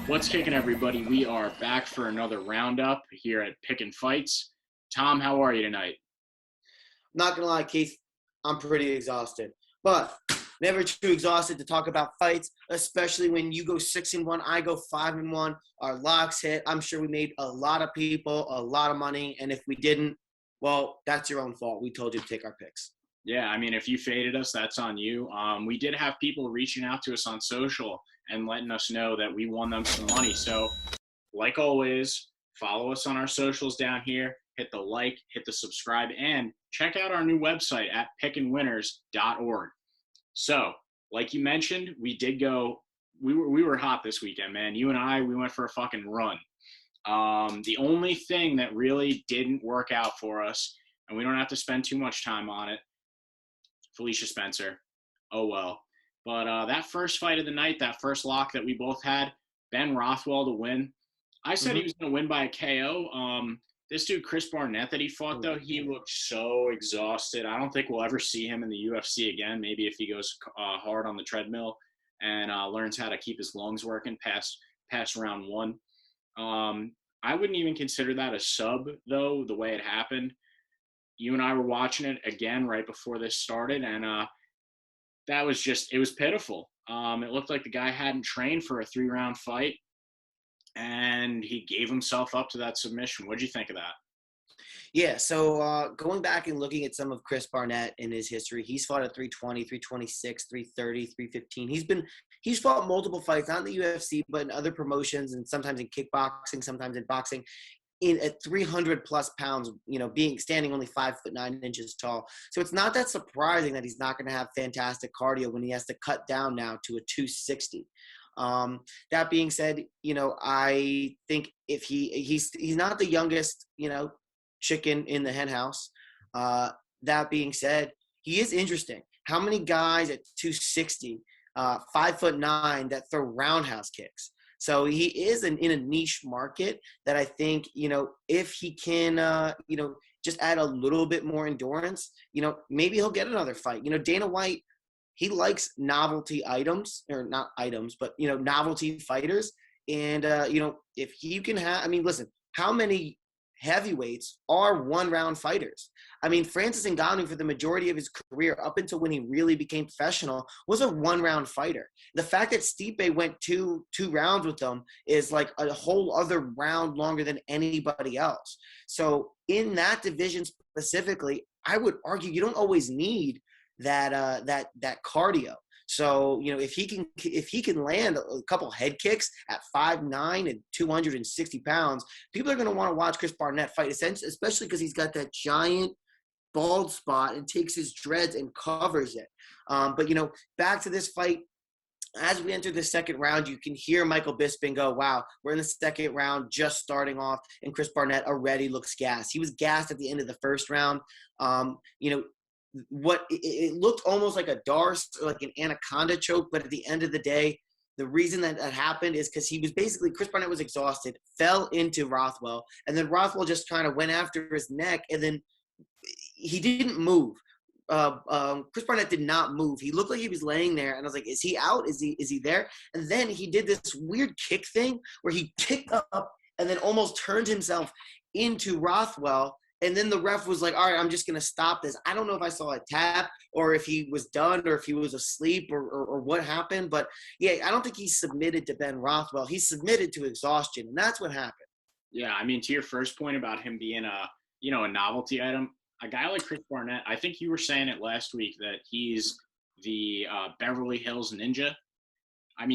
What's kicking, everybody? We are back for another roundup here at Pickin Fights. Tom, how are you tonight? Not gonna lie, Keith, I'm pretty exhausted, but never too exhausted to talk about fights, especially when you go 6-1, I go 5-1. Our locks hit. I'm sure we made a lot of people a lot of money, and if we didn't, well, that's your own fault. We told you to take our picks. Yeah, I mean, if you faded us, that's on you. We did have people reaching out to us on social and letting us know that we won them some money. So, like always, follow us on our socials down here. Hit the like, hit the subscribe, and check out our new website at pickinwinners.org. So, like you mentioned, we did go. We were hot this weekend, man. You and I, we went for a fucking run. The only thing that really didn't work out for us, and we don't have to spend too much time on it, Felicia Spencer. Oh well. But that first fight of the night, that first lock that we both had, Ben Rothwell to win. I said he was going to win by a KO. This dude, Chris Barnett, that he fought, though, he looked so exhausted. I don't think we'll ever see him in the UFC again. Maybe if he goes hard on the treadmill and learns how to keep his lungs working past round one. I wouldn't even consider that a sub, though, the way it happened. You and I were watching it again right before this started, and that was just, it was pitiful. It looked like the guy hadn't trained for a 3-round fight, and he gave himself up to that submission. What'd you think of that? Yeah, so going back and looking at some of Chris Barnett in his history, he's fought at 320, 326, 330, 315. He's fought multiple fights, not in the UFC, but in other promotions, and sometimes in kickboxing, sometimes in boxing, in at 300 plus pounds, standing only 5'9" tall. So it's not that surprising that he's not going to have fantastic cardio when he has to cut down now to a 260. That being said, I think if he's not the youngest, chicken in the hen house. That being said, he is interesting. How many guys at 260, 5'9", that throw roundhouse kicks? So he is in a niche market that I think, if he can, just add a little bit more endurance, maybe he'll get another fight. Dana White, he likes novelty items, or not items, but, novelty fighters. And, if he can have, listen, how many heavyweights are one-round fighters? Francis Ngannou, for the majority of his career, up until when he really became professional, was a one-round fighter. The fact that Stipe went two rounds with them is like a whole other round longer than anybody else. So in that division specifically, I would argue you don't always need that cardio. So, if he can land a couple head kicks at 5'9" and 260 pounds, people are going to want to watch Chris Barnett fight, especially because he's got that giant bald spot and takes his dreads and covers it. But back to this fight. As we enter the second round, you can hear Michael Bisping go, wow, we're in the second round, just starting off, and Chris Barnett already looks gassed. He was gassed at the end of the first round. It looked almost like a Darce, or like an anaconda choke, but at the end of the day, the reason that happened is because he was basically, Chris Barnett was exhausted, fell into Rothwell, and then Rothwell just kind of went after his neck, and then he didn't move. Chris Barnett did not move. He looked like he was laying there, and I was like, is he out? Is he there? And then he did this weird kick thing where he kicked up and then almost turned himself into Rothwell. And then the ref was like, all right, I'm just going to stop this. I don't know if I saw a tap or if he was done or if he was asleep or what happened. But, yeah, I don't think he submitted to Ben Rothwell. He submitted to exhaustion, and that's what happened. Yeah, to your first point about him being a novelty item, a guy like Chris Barnett, I think you were saying it last week that he's the Beverly Hills Ninja.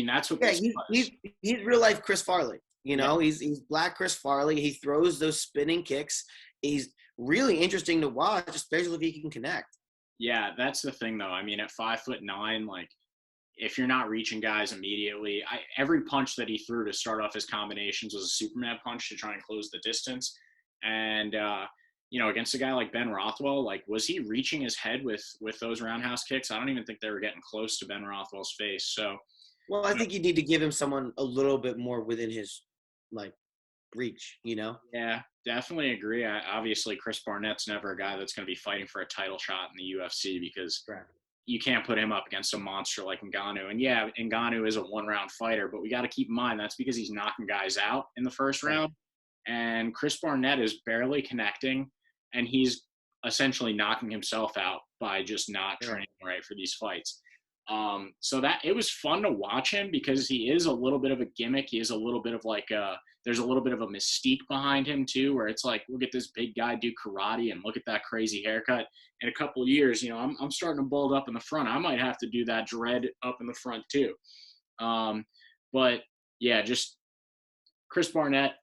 That's what this was. He's real life Chris Farley. He's black Chris Farley. He throws those spinning kicks. He's really interesting to watch, especially if he can connect. Yeah, that's the thing, though. At 5'9", like, if you're not reaching guys immediately, every punch that he threw to start off his combinations was a Superman punch to try and close the distance. And, against a guy like Ben Rothwell, like, was he reaching his head with those roundhouse kicks? I don't even think they were getting close to Ben Rothwell's face. So, well, I think you need to give him someone a little bit more within his, reach, Yeah, definitely agree. Obviously, Chris Barnett's never a guy that's going to be fighting for a title shot in the UFC because you can't put him up against a monster like Ngannou. And yeah, Ngannou is a one-round fighter, but we got to keep in mind that's because he's knocking guys out in the first round. And Chris Barnett is barely connecting, and he's essentially knocking himself out by just not training right for these fights. So that it was fun to watch him because he is a little bit of a gimmick. He is a little bit of like there's a little bit of a mystique behind him too, where it's like, look at this big guy do karate and look at that crazy haircut. In a couple of years, you know, I'm starting to bald up in the front. I might have to do that dread up in the front too. But yeah, just Chris Barnett,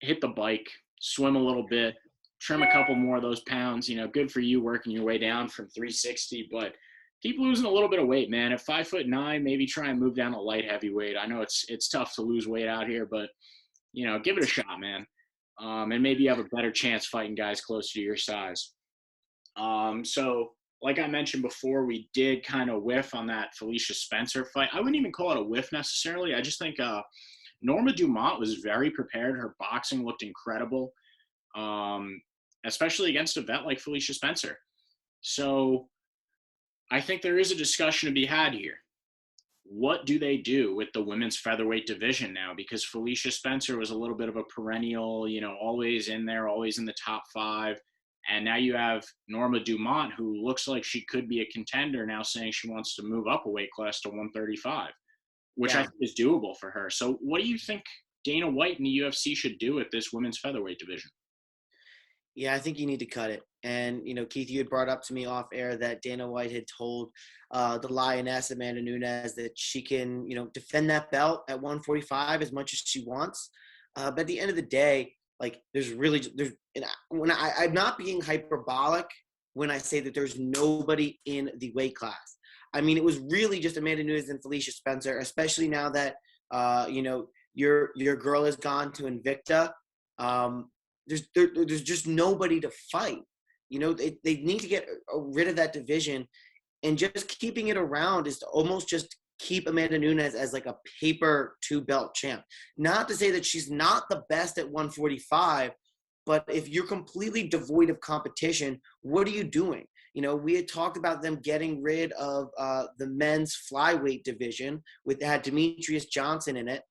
hit the bike, swim a little bit, trim a couple more of those pounds. You know, good for you working your way down from 360, but keep losing a little bit of weight, man. At 5'9", maybe try and move down to light heavyweight. I know it's tough to lose weight out here, but you know, give it a shot, man. And maybe you have a better chance fighting guys closer to your size. So like I mentioned before, we did kind of whiff on that Felicia Spencer fight. I wouldn't even call it a whiff necessarily. I just think Norma Dumont was very prepared. Her boxing looked incredible, especially against a vet like Felicia Spencer. So I think there is a discussion to be had here. What do they do with the women's featherweight division now? Because Felicia Spencer was a little bit of a perennial, you know, always in there, always in the top 5. And now you have Norma Dumont, who looks like she could be a contender, now saying she wants to move up a weight class to 135, which I think is doable for her. So what do you think Dana White and the UFC should do with this women's featherweight division? Yeah, I think you need to cut it. And, you know, Keith, you had brought up to me off air that Dana White had told the Lioness, Amanda Nunes, that she can, you know, defend that belt at 145 as much as she wants. But at the end of the day, like, I'm not being hyperbolic when I say that there's nobody in the weight class. I mean, it was really just Amanda Nunes and Felicia Spencer, especially now that, you know, your girl has gone to Invicta. There's just nobody to fight. You know, they need to get rid of that division, and just keeping it around is to almost just keep Amanda Nunes as like a paper 2-belt champ. Not to say that she's not the best at 145, but if you're completely devoid of competition, what are you doing? You know, we had talked about them getting rid of the men's flyweight division that had Demetrius Johnson in it.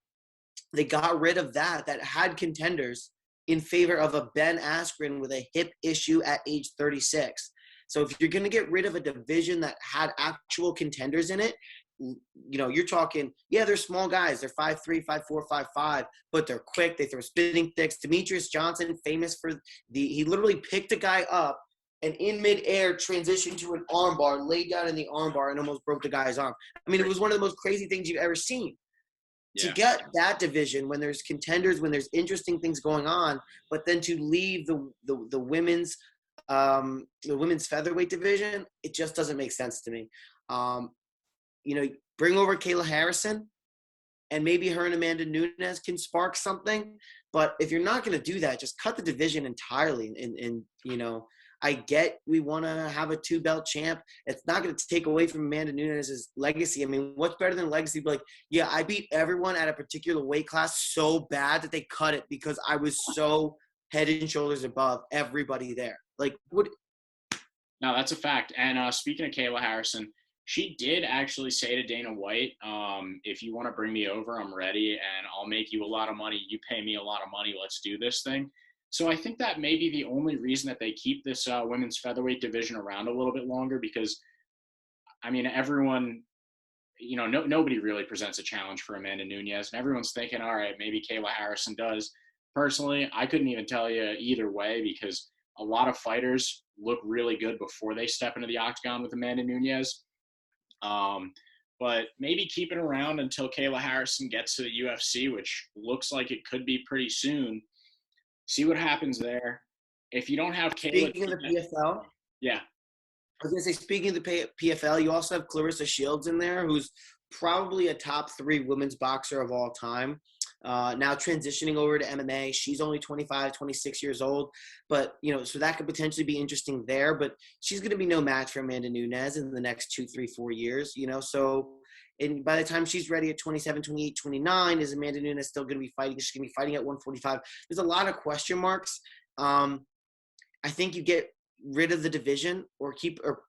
They got rid of that had contenders in favor of a Ben Askren with a hip issue at age 36. So if you're going to get rid of a division that had actual contenders in it, you know, you're talking, yeah, they're small guys. They're 5'3", 5'4", 5'5", but they're quick. They throw spinning kicks. Demetrius Johnson, famous for he literally picked a guy up and in midair transitioned to an armbar, laid down in the armbar, and almost broke the guy's arm. I mean, it was one of the most crazy things you've ever seen. Yeah. To get that division when there's contenders, when there's interesting things going on, but then to leave the women's featherweight division, it just doesn't make sense to me. You know, bring over Kayla Harrison, and maybe her and Amanda Nunes can spark something. But if you're not going to do that, just cut the division entirely. And you know, I get we want to have a 2-belt champ. It's not going to take away from Amanda Nunes' legacy. I mean, what's better than legacy? Like, yeah, I beat everyone at a particular weight class so bad that they cut it because I was so head and shoulders above everybody there. Like, what? No, that's a fact. And speaking of Kayla Harrison, she did actually say to Dana White, if you want to bring me over, I'm ready, and I'll make you a lot of money. You pay me a lot of money. Let's do this thing. So I think that may be the only reason that they keep this women's featherweight division around a little bit longer because, I mean, everyone, you know, nobody really presents a challenge for Amanda Nunes. And everyone's thinking, all right, maybe Kayla Harrison does. Personally, I couldn't even tell you either way because a lot of fighters look really good before they step into the octagon with Amanda Nunes. But maybe keep it around until Kayla Harrison gets to the UFC, which looks like it could be pretty soon. See what happens there. If you don't have Kayla. Speaking of the PFL. Yeah. I was going to say, speaking of the PFL, you also have Clarissa Shields in there, who's probably a top 3 women's boxer of all time. Now transitioning over to MMA. She's only 25, 26 years old. But, you know, so that could potentially be interesting there. But she's going to be no match for Amanda Nunes in the next 2, 3, 4 years, you know. So and by the time she's ready at 27, 28, 29, is Amanda Nunes still going to be fighting? She's going to be fighting at 145. There's a lot of question marks. I think you get rid of the division or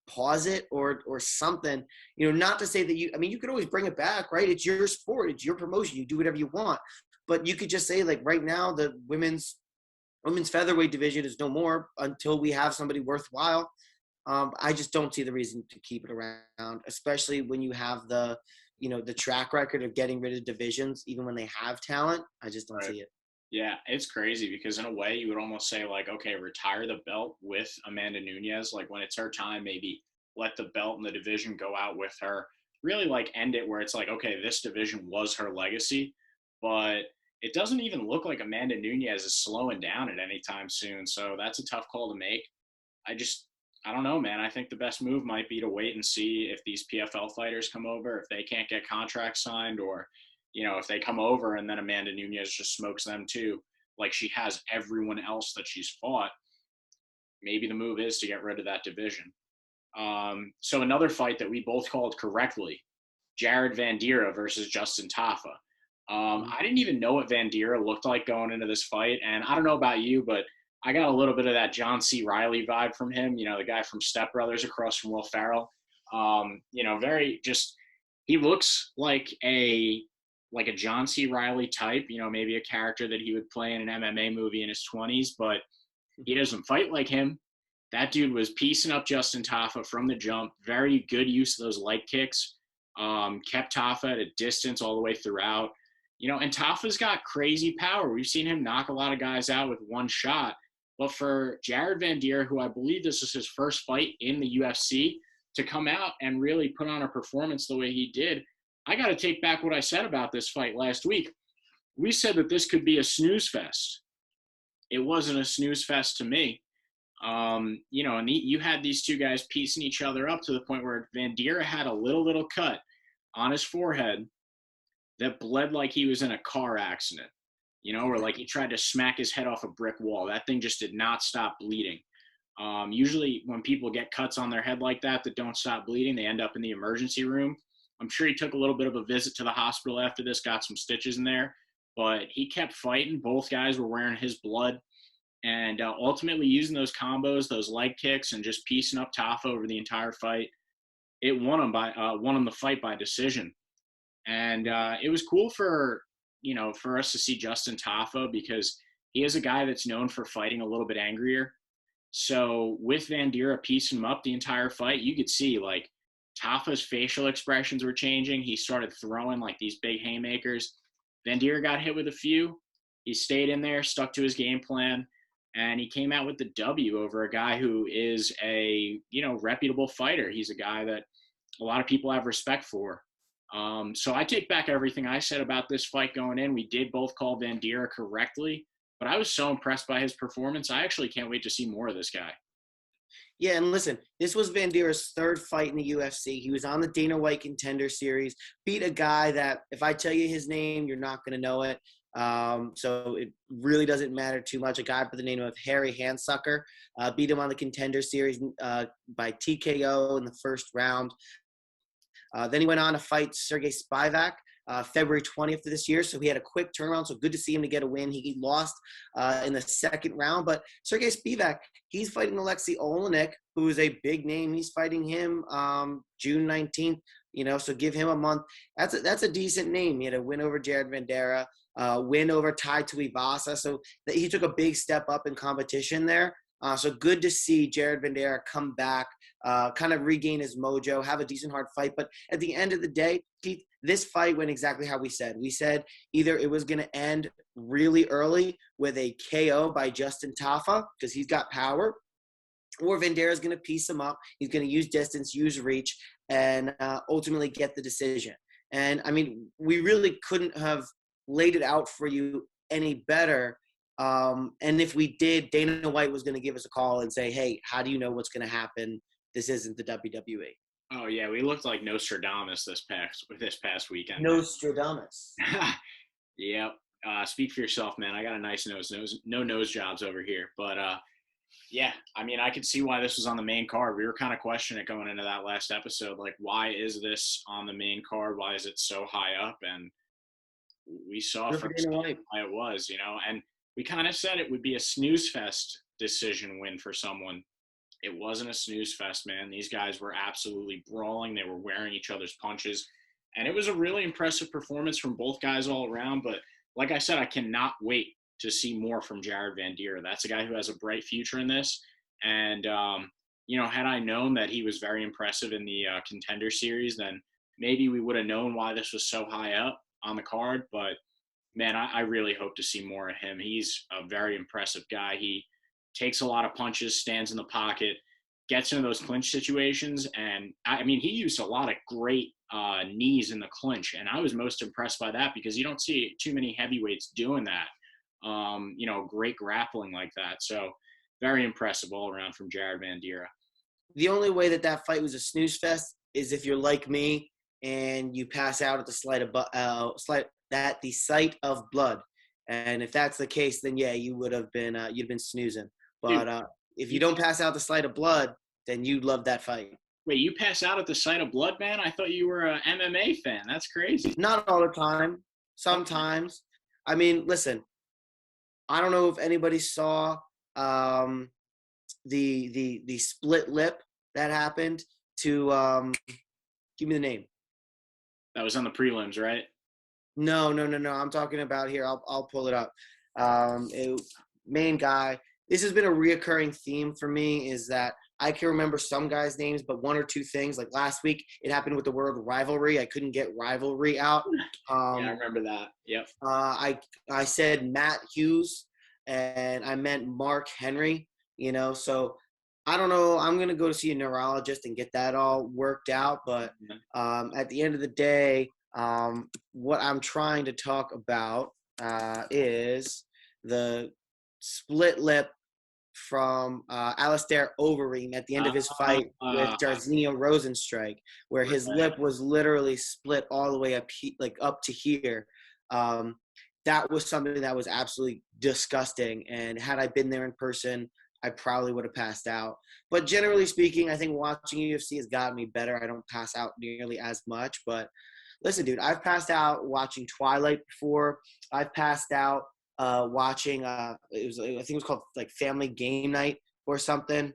pause it or something, not to say that you could always bring it back, right? It's your sport. It's your promotion. You do whatever you want. But you could just say, like, right now, the women's featherweight division is no more until we have somebody worthwhile. I just don't see the reason to keep it around, especially when you have the track record of getting rid of divisions, even when they have talent. I just don't see it. Yeah, it's crazy because in a way you would almost say, like, okay, retire the belt with Amanda Nunes. Like, when it's her time, maybe let the belt and the division go out with her. Really, like, end it where it's like, okay, this division was her legacy. But it doesn't even look like Amanda Nunes is slowing down at any time soon. So that's a tough call to make. I don't know, man. I think the best move might be to wait and see if these PFL fighters come over, if they can't get contracts signed, or if they come over and then Amanda Nunes just smokes them too, like she has everyone else that she's fought, maybe the move is to get rid of that division. So another fight that we both called correctly, Jared Vanderaa versus Justin Tafa. I didn't even know what Vanderaa looked like going into this fight, and I don't know about you, but I got a little bit of that John C. Reilly vibe from him, the guy from Step Brothers across from Will Ferrell. He looks like a John C. Reilly type, maybe a character that he would play in an MMA movie in his 20s, but he doesn't fight like him. That dude was piecing up Justin Tafa from the jump. Very good use of those leg kicks. Kept Tafa at a distance all the way throughout. And Tafa's got crazy power. We've seen him knock a lot of guys out with one shot. But for Jared Vanderaa, who I believe this is his first fight in the UFC, to come out and really put on a performance the way he did, I got to take back what I said about this fight last week. We said that this could be a snooze fest. It wasn't a snooze fest to me. And you had these two guys piecing each other up to the point where Vanderaa had a little cut on his forehead that bled like he was in a car accident, or like he tried to smack his head off a brick wall. That thing just did not stop bleeding. Usually when people get cuts on their head like that don't stop bleeding, they end up in the emergency room. I'm sure he took a little bit of a visit to the hospital after this, got some stitches in there, but he kept fighting. Both guys were wearing his blood, and ultimately using those combos, those leg kicks, and just piecing up Tafa over the entire fight, it won him the fight by decision. And it was cool for us to see Justin Tafa, because he is a guy that's known for fighting a little bit angrier. So with Vanderaa piecing him up the entire fight, you could see, like, Tafa's facial expressions were changing. He started throwing, like, these big haymakers. Vanderaa got hit with a few. He stayed in there, stuck to his game plan, and he came out with the W over a guy who is a, reputable fighter. He's a guy that a lot of people have respect for. So I take back everything I said about this fight going in. We did both call Vanderaa correctly, but I was so impressed by his performance. I actually can't wait to see more of this guy. Yeah, and listen, this was Vandeera's third fight in the UFC. He was on the Dana White Contender Series, beat a guy that, if I tell you his name, you're not going to know it. So it really doesn't matter too much. A guy by the name of Harry Handsucker beat him on the Contender Series by TKO in the first round. Then he went on to fight Sergey Spivak February 20th of this year. So he had a quick turnaround. So good to see him to get a win. He lost in the second round. But Sergey Spivak, he's fighting Alexei Olenek, who is a big name. He's fighting him June 19th. So give him a month. That's a decent name. He had a win over Jared Vanderaa, win over Tai Tuivasa. So he took a big step up in competition there. So good to see Jared Vanderaa come back, kind of regain his mojo, have a decent hard fight. But at the end of the day, Keith, this fight went exactly how we said. We said either it was going to end really early with a KO by Justin Tafa, because he's got power, or Vanderaa is going to piece him up. He's going to use distance, use reach, and ultimately get the decision. And, I mean, we really couldn't have laid it out for you any better. And if we did, Dana White was going to give us a call and say, hey, how do you know what's going to happen? This isn't the WWE. Oh, yeah, we looked like Nostradamus this past weekend. Nostradamus. Yep. Speak for yourself, man. I got a nice nose. No nose jobs over here. But, yeah, I mean, I could see why this was on the main card. We were kind of questioning it going into that last episode. Like, why is this on the main card? Why is it so high up? And we saw from why it was, and we kind of said it would be a snooze fest decision win for someone. It wasn't a snooze fest, man. These guys were absolutely brawling. They were wearing each other's punches. And it was a really impressive performance from both guys all around. But like I said, I cannot wait to see more from Jared Vanderaa. That's a guy who has a bright future in this. And, had I known that he was very impressive in the contender series, then maybe we would have known why this was so high up on the card. But, man, I really hope to see more of him. He's a very impressive guy. He takes a lot of punches, stands in the pocket, gets into those clinch situations. And, he used a lot of great knees in the clinch. And I was most impressed by that because you don't see too many heavyweights doing that, great grappling like that. So very impressive all around from Jared Vanderaa. The only way that fight was a snooze fest is if you're like me and you pass out at the sight of blood. And if that's the case, then yeah, you would have been you'd been snoozing. But if you don't pass out the sight of blood, then you love that fight. Wait, you pass out at the sight of blood, man? I thought you were an MMA fan. That's crazy. Not all the time. Sometimes. Listen, I don't know if anybody saw the split lip that happened to give me the name. That was on the prelims, right? No. I'm talking about here. I'll pull it up. Main guy. This has been a reoccurring theme for me is that I can remember some guys' names, but one or two things. Like last week, it happened with the word rivalry. I couldn't get rivalry out. Yeah, I remember that. Yep. I said Matt Hughes, and I meant Mark Henry. So I don't know. I'm going to go to see a neurologist and get that all worked out. But at the end of the day, what I'm trying to talk about is the split lip from Alistair Overeem at the end of his fight with Jairzinho Rosenstrike, where his lip was literally split all the way up to here. That was something that was absolutely disgusting. And had I been there in person, I probably would have passed out. But generally speaking, I think watching UFC has gotten me better. I don't pass out nearly as much. But listen, dude, I've passed out watching Twilight before. I've passed out watching I think it was called like Family Game Night or something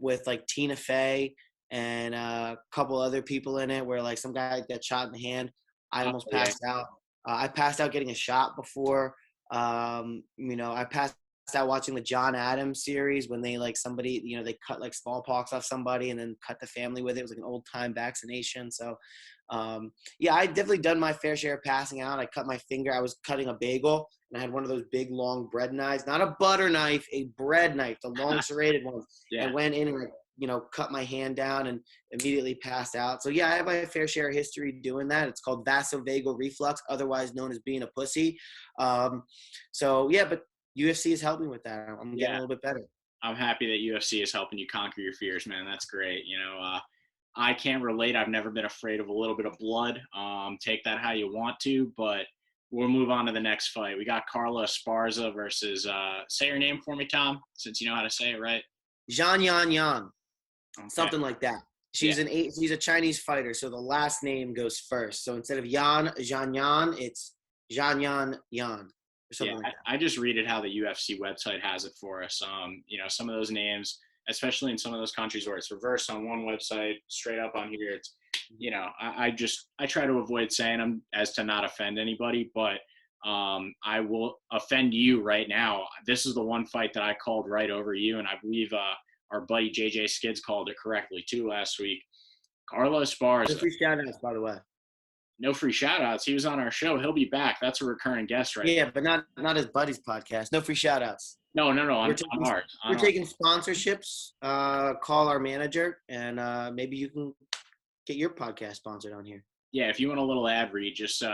with like Tina Fey and a couple other people in it where like some guy got shot in the hand. I almost passed out. I passed out getting a shot before. I passed out watching the John Adams series when they like somebody, they cut like smallpox off somebody and then cut the family with it. It was like an old time vaccination. So I definitely done my fair share of passing out. I cut my finger. I was cutting a bagel and I had one of those big long bread knives, not a butter knife, a bread knife, the long serrated one. Yeah. I went in and cut my hand down and immediately passed out. So yeah, I have my fair share of history doing that. It's called vasovagal reflux, otherwise known as being a pussy. But UFC is helping with that. I'm getting a little bit better. I'm happy that UFC is helping you conquer your fears, man. That's great. I can't relate. I've never been afraid of a little bit of blood. Take that how you want to, but we'll move on to the next fight. We got Carla Esparza versus, say her name for me, Tom, since you know how to say it right. Xiaonan. Okay. Something like that. She's a Chinese fighter, so the last name goes first. So instead of Zhang, it's Zhang Yan. Like I just read it how the UFC website has it for us. Some of those names, especially in some of those countries where it's reversed on one website, straight up on here, it's, I try to avoid saying them as to not offend anybody, but I will offend you right now. This is the one fight that I called right over you, and I believe our buddy JJ Skids called it correctly too last week. Carla Esparza. No free shout-outs, by the way. No free shout-outs. He was on our show. He'll be back. That's a recurring guest right now. But not his buddy's podcast. No free shout-outs. No. On ours. We're taking sponsorships. Call our manager, and maybe you can get your podcast sponsored on here. Yeah, if you want a little ad read, just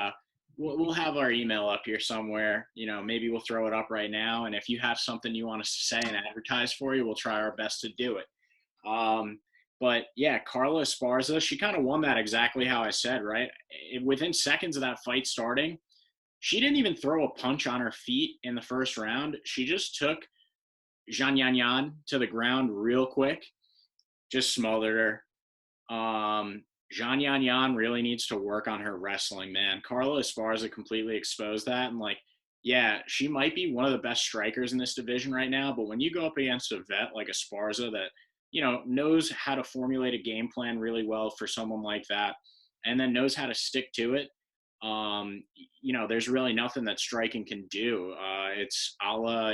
we'll have our email up here somewhere. Maybe we'll throw it up right now. And if you have something you want us to say and advertise for you, we'll try our best to do it. But yeah, Carla Esparza, she kind of won that exactly how I said, right? Within seconds of that fight starting, she didn't even throw a punch on her feet in the first round. She just took Zhang Yan to the ground real quick, just smothered her. Zhang Yan really needs to work on her wrestling, man. Carla Esparza completely exposed that. And Yeah, she might be one of the best strikers in this division right now, but when you go up against a vet like Esparza that, knows how to formulate a game plan really well for someone like that, and then knows how to stick to it, there's really nothing that striking can do. It's a la,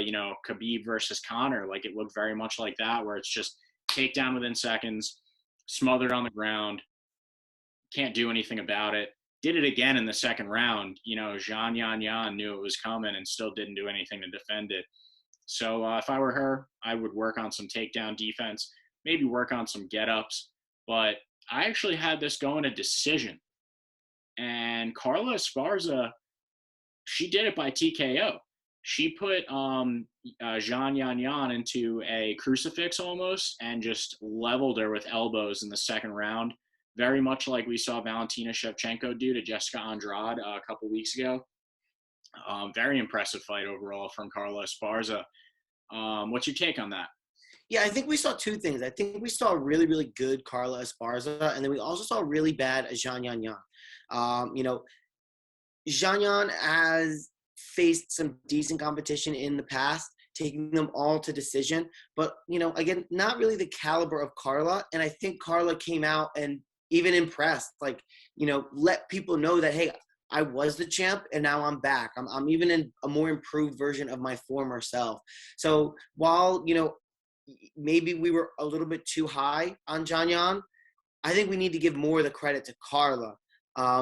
Khabib versus Conor. Like, it looked very much like that, where it's just takedown within seconds, smothered on the ground, can't do anything about it. Did it again in the second round. Xiaonan knew it was coming and still didn't do anything to defend it. So if I were her, I would work on some takedown defense, maybe work on some get-ups. But I actually had this going a decision. And Carla Esparza, she did it by TKO. She put Xiaonan into a crucifix almost and just leveled her with elbows in the second round, very much like we saw Valentina Shevchenko do to Jessica Andrade a couple weeks ago. Very impressive fight overall from Carla Esparza. What's your take on that? Yeah, I think we saw two things. I think we saw really, really good Carla Esparza, and then we also saw really bad Xiaonan. Xiaonan has faced some decent competition in the past, taking them all to decision. But, again, not really the caliber of Carla. And I think Carla came out and even impressed, let people know that, hey, I was the champ and now I'm back. I'm even in a more improved version of my former self. So while, maybe we were a little bit too high on Xiaonan, I think we need to give more of the credit to Carla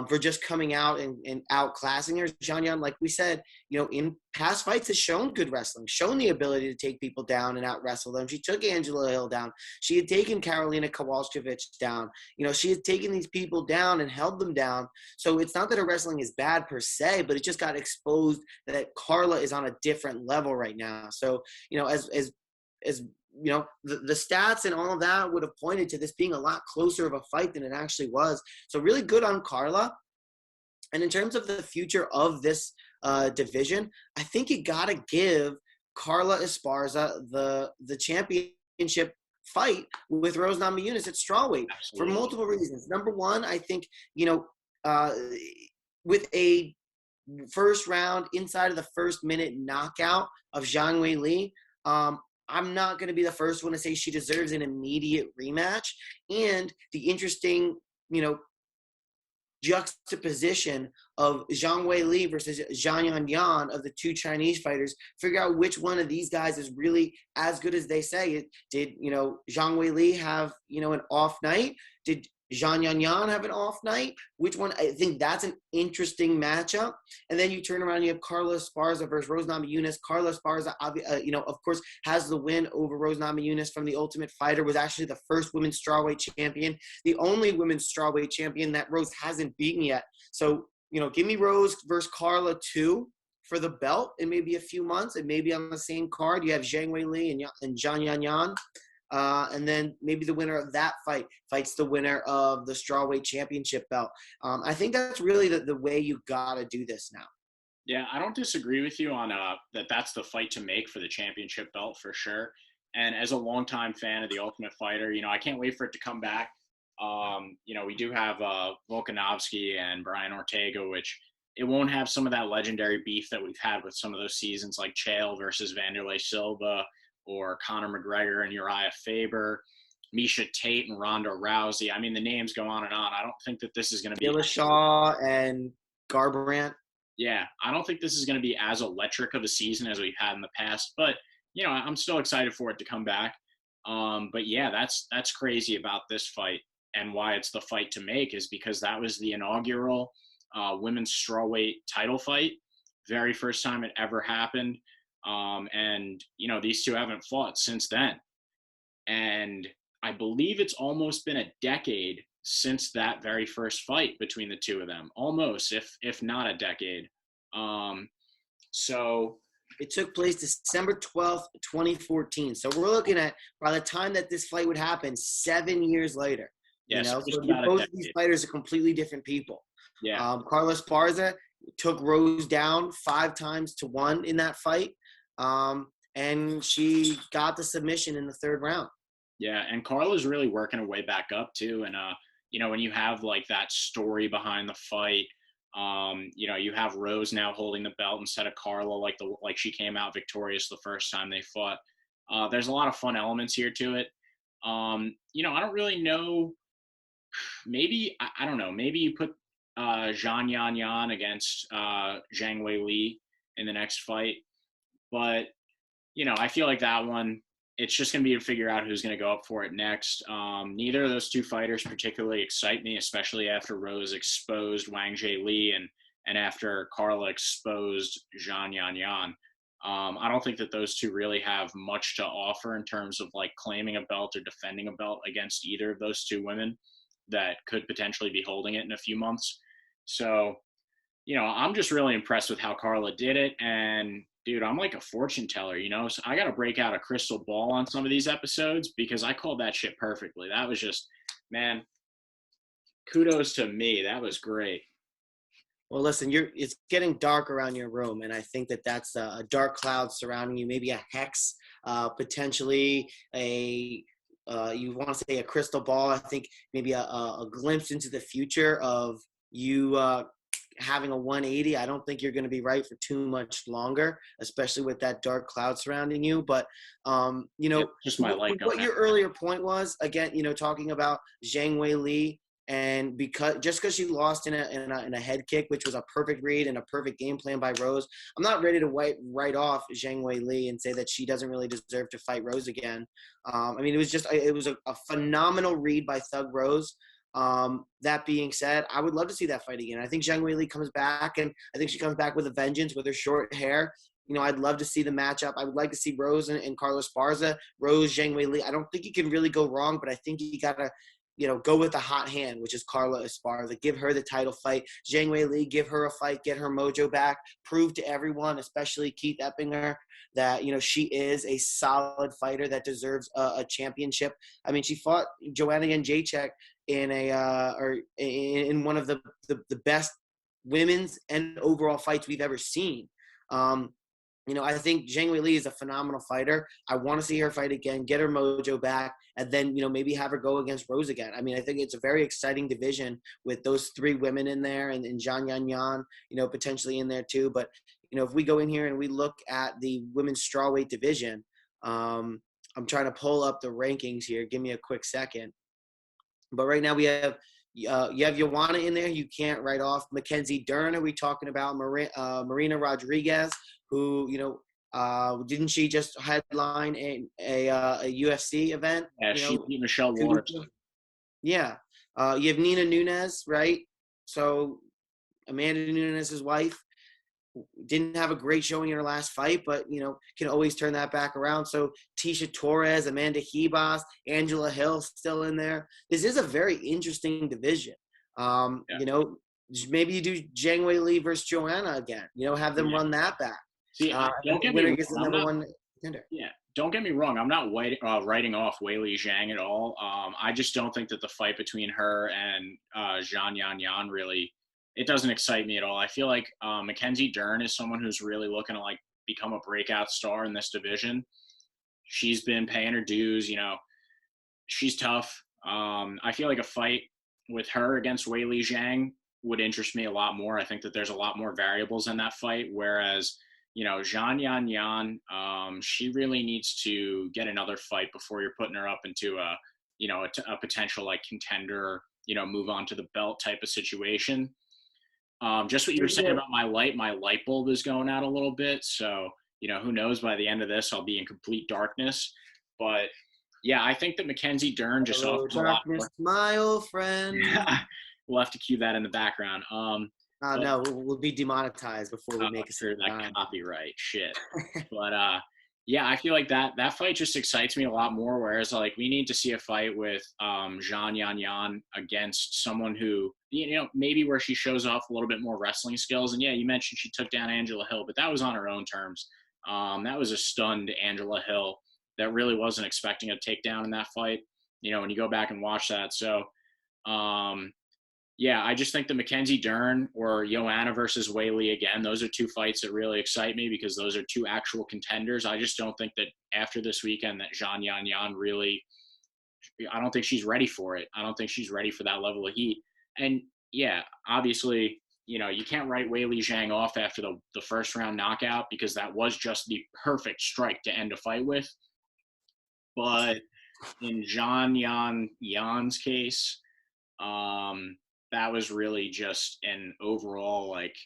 for just coming out and outclassing her. Xiaonan, like we said, in past fights has shown good wrestling, shown the ability to take people down and out wrestle them. She took Angela Hill down. She had taken Karolina Kowalskiewicz down. She had taken these people down and held them down. So it's not that her wrestling is bad per se, but it just got exposed that Carla is on a different level right now. So, as the stats and all of that would have pointed to this being a lot closer of a fight than it actually was. So really good on Carla. And in terms of the future of this division, I think you got to give Carla Esparza the championship fight with Rose Namajunas at Strawweight. Absolutely. For multiple reasons. Number one, I think, with a first round inside of the first minute knockout of Zhang Weili, I'm not going to be the first one to say she deserves an immediate rematch. And the interesting, juxtaposition of Zhang Weili versus Xiaonan Yan of the two Chinese fighters, figure out which one of these guys is really as good as they say. Did Zhang Weili have, an off night? Did Xiaonan Yan have an off night? Which one? I think that's an interesting matchup. And then you turn around and you have Carla Esparza versus Rose Namajunas. Carla Esparza, of course, has the win over Rose Namajunas from the Ultimate Fighter, was actually the first women's strawweight champion, the only women's strawweight champion that Rose hasn't beaten yet. So, give me Rose versus Carla 2 for the belt in maybe a few months, and maybe on the same card you have Zhang Weili and Xiaonan Yan. And then maybe the winner of that fight fights the winner of the strawweight championship belt. I think that's really the way you got to do this now. Yeah, I don't disagree with you on that's the fight to make for the championship belt for sure. And as a longtime fan of the Ultimate Fighter, I can't wait for it to come back. We do have Volkanovski and Brian Ortega, which it won't have some of that legendary beef that we've had with some of those seasons like Chael versus Vanderlei Silva, or Conor McGregor and Uriah Faber, Miesha Tate and Ronda Rousey. I mean, the names go on and on. I don't think that this is going to be Dillashaw and Garbrandt. Yeah, I don't think this is going to be as electric of a season as we've had in the past. But I'm still excited for it to come back. But yeah, that's crazy about this fight, and why it's the fight to make is because that was the inaugural women's strawweight title fight, very first time it ever happened. And these two haven't fought since then. And I believe it's almost been a decade since that very first fight between the two of them, almost, if not a decade. So it took place December 12th, 2014. So we're looking at, by the time that this fight would happen, 7 years later. Yeah, so both of these fighters are completely different people. Yeah. Carla Esparza took Rose down 5-1 in that fight. And she got the submission in the third round. Yeah, and Carla's really working her way back up too. And when you have like that story behind the fight, You have Rose now holding the belt instead of Carla, like she came out victorious the first time they fought. There's a lot of fun elements here to it. I don't really know. Maybe I don't know. Maybe you put Yan against Zhang Weili in the next fight, but I feel like that one, it's just going to be to figure out who's going to go up for it next. Neither of those two fighters particularly excite me, especially after Rose exposed Wang Li and after Carla exposed Yan. I don't think that those two really have much to offer in terms of like claiming a belt or defending a belt against either of those two women that could potentially be holding it in a few months. So, I'm just really impressed with how Carla did it. And dude, I'm like a fortune teller, so I got to break out a crystal ball on some of these episodes because I called that shit perfectly. That was just, man, kudos to me. That was great. Well, listen, it's getting dark around your room, and I think that's a dark cloud surrounding you, maybe a hex, potentially you want to say a crystal ball. I think maybe a glimpse into the future of you having a 180. I don't think you're going to be right for too much longer, especially with that dark cloud surrounding you. But, just my light going what your earlier point was, again, talking about Zhang Weili, and because she lost in a head kick, which was a perfect read and a perfect game plan by Rose, I'm not ready to write off Zhang Weili and say that she doesn't really deserve to fight Rose again. It was a phenomenal read by Thug Rose. That being said, I would love to see that fight again. I think Zhang Weili comes back, and I think she comes back with a vengeance with her short hair. I'd love to see the matchup. I would like to see Rose and Carlos Esparza. Rose, Zhang Weili. I don't think you can really go wrong, but I think you got to go with a hot hand, which is Carla Esparza. Give her the title fight. Zhang Weili, give her a fight, get her mojo back, prove to everyone, especially Keith Eppinger, that, she is a solid fighter that deserves a championship. I mean, she fought Joanna Jędrzejczyk in one of the best women's and overall fights we've ever seen. I think Zhang Weili is a phenomenal fighter. I want to see her fight again, get her mojo back, and then, maybe have her go against Rose again. I mean, I think it's a very exciting division with those three women in there and Zhang Yan, potentially in there too. But, if we go in here and we look at the women's strawweight division, I'm trying to pull up the rankings here. Give me a quick second. But right now we have you have Joanna in there. You can't write off Mackenzie Dern. Are we talking about Marina Rodriguez, who, didn't she just headline a UFC event? Yeah, she beat Michelle Waterson. Yeah. You have Nina Nunes, right? So Amanda Nunes' wife didn't have a great showing in her last fight, but, can always turn that back around. So Tisha Torres, Amanda Hebas, Angela Hill still in there. This is a very interesting division. Maybe you do Zhang Weili versus Joanna again, have them run that back. See, don't get me wrong. Yeah, don't get me wrong. I'm not writing off Weili Zhang at all. I just don't think that the fight between her and Zhang Yan really, it doesn't excite me at all. I feel like Mackenzie Dern is someone who's really looking to become a breakout star in this division. She's been paying her dues. She's tough. I feel like a fight with her against Weili Zhang would interest me a lot more. I think that there's a lot more variables in that fight, whereas Zhang Yan, she really needs to get another fight before you're putting her up into a potential contender, move on to the belt type of situation. Just what you were saying about my light bulb is going out a little bit. So, who knows, by the end of this, I'll be in complete darkness. But yeah, I think that Mackenzie Dern just offers a lot more. My old friend. We'll have to cue that in the background. No, we'll be demonetized before we make a certain that copyright shit. But yeah, I feel like that fight just excites me a lot more. Whereas we need to see a fight with Zhang Yan against someone who maybe where she shows off a little bit more wrestling skills. And yeah, you mentioned she took down Angela Hill, but that was on her own terms. That was a stunned Angela Hill that really wasn't expecting a takedown in that fight. When you go back and watch that, so. Yeah, I just think the Mackenzie Dern or Joanna versus Weili again, those are two fights that really excite me because those are two actual contenders. I just don't think that after this weekend that Zhang Yan really, I don't think she's ready for it. I don't think she's ready for that level of heat. And yeah, obviously, you can't write Weili Zhang off after the first round knockout because that was just the perfect strike to end a fight with. But in Yan's case, that was really just an overall like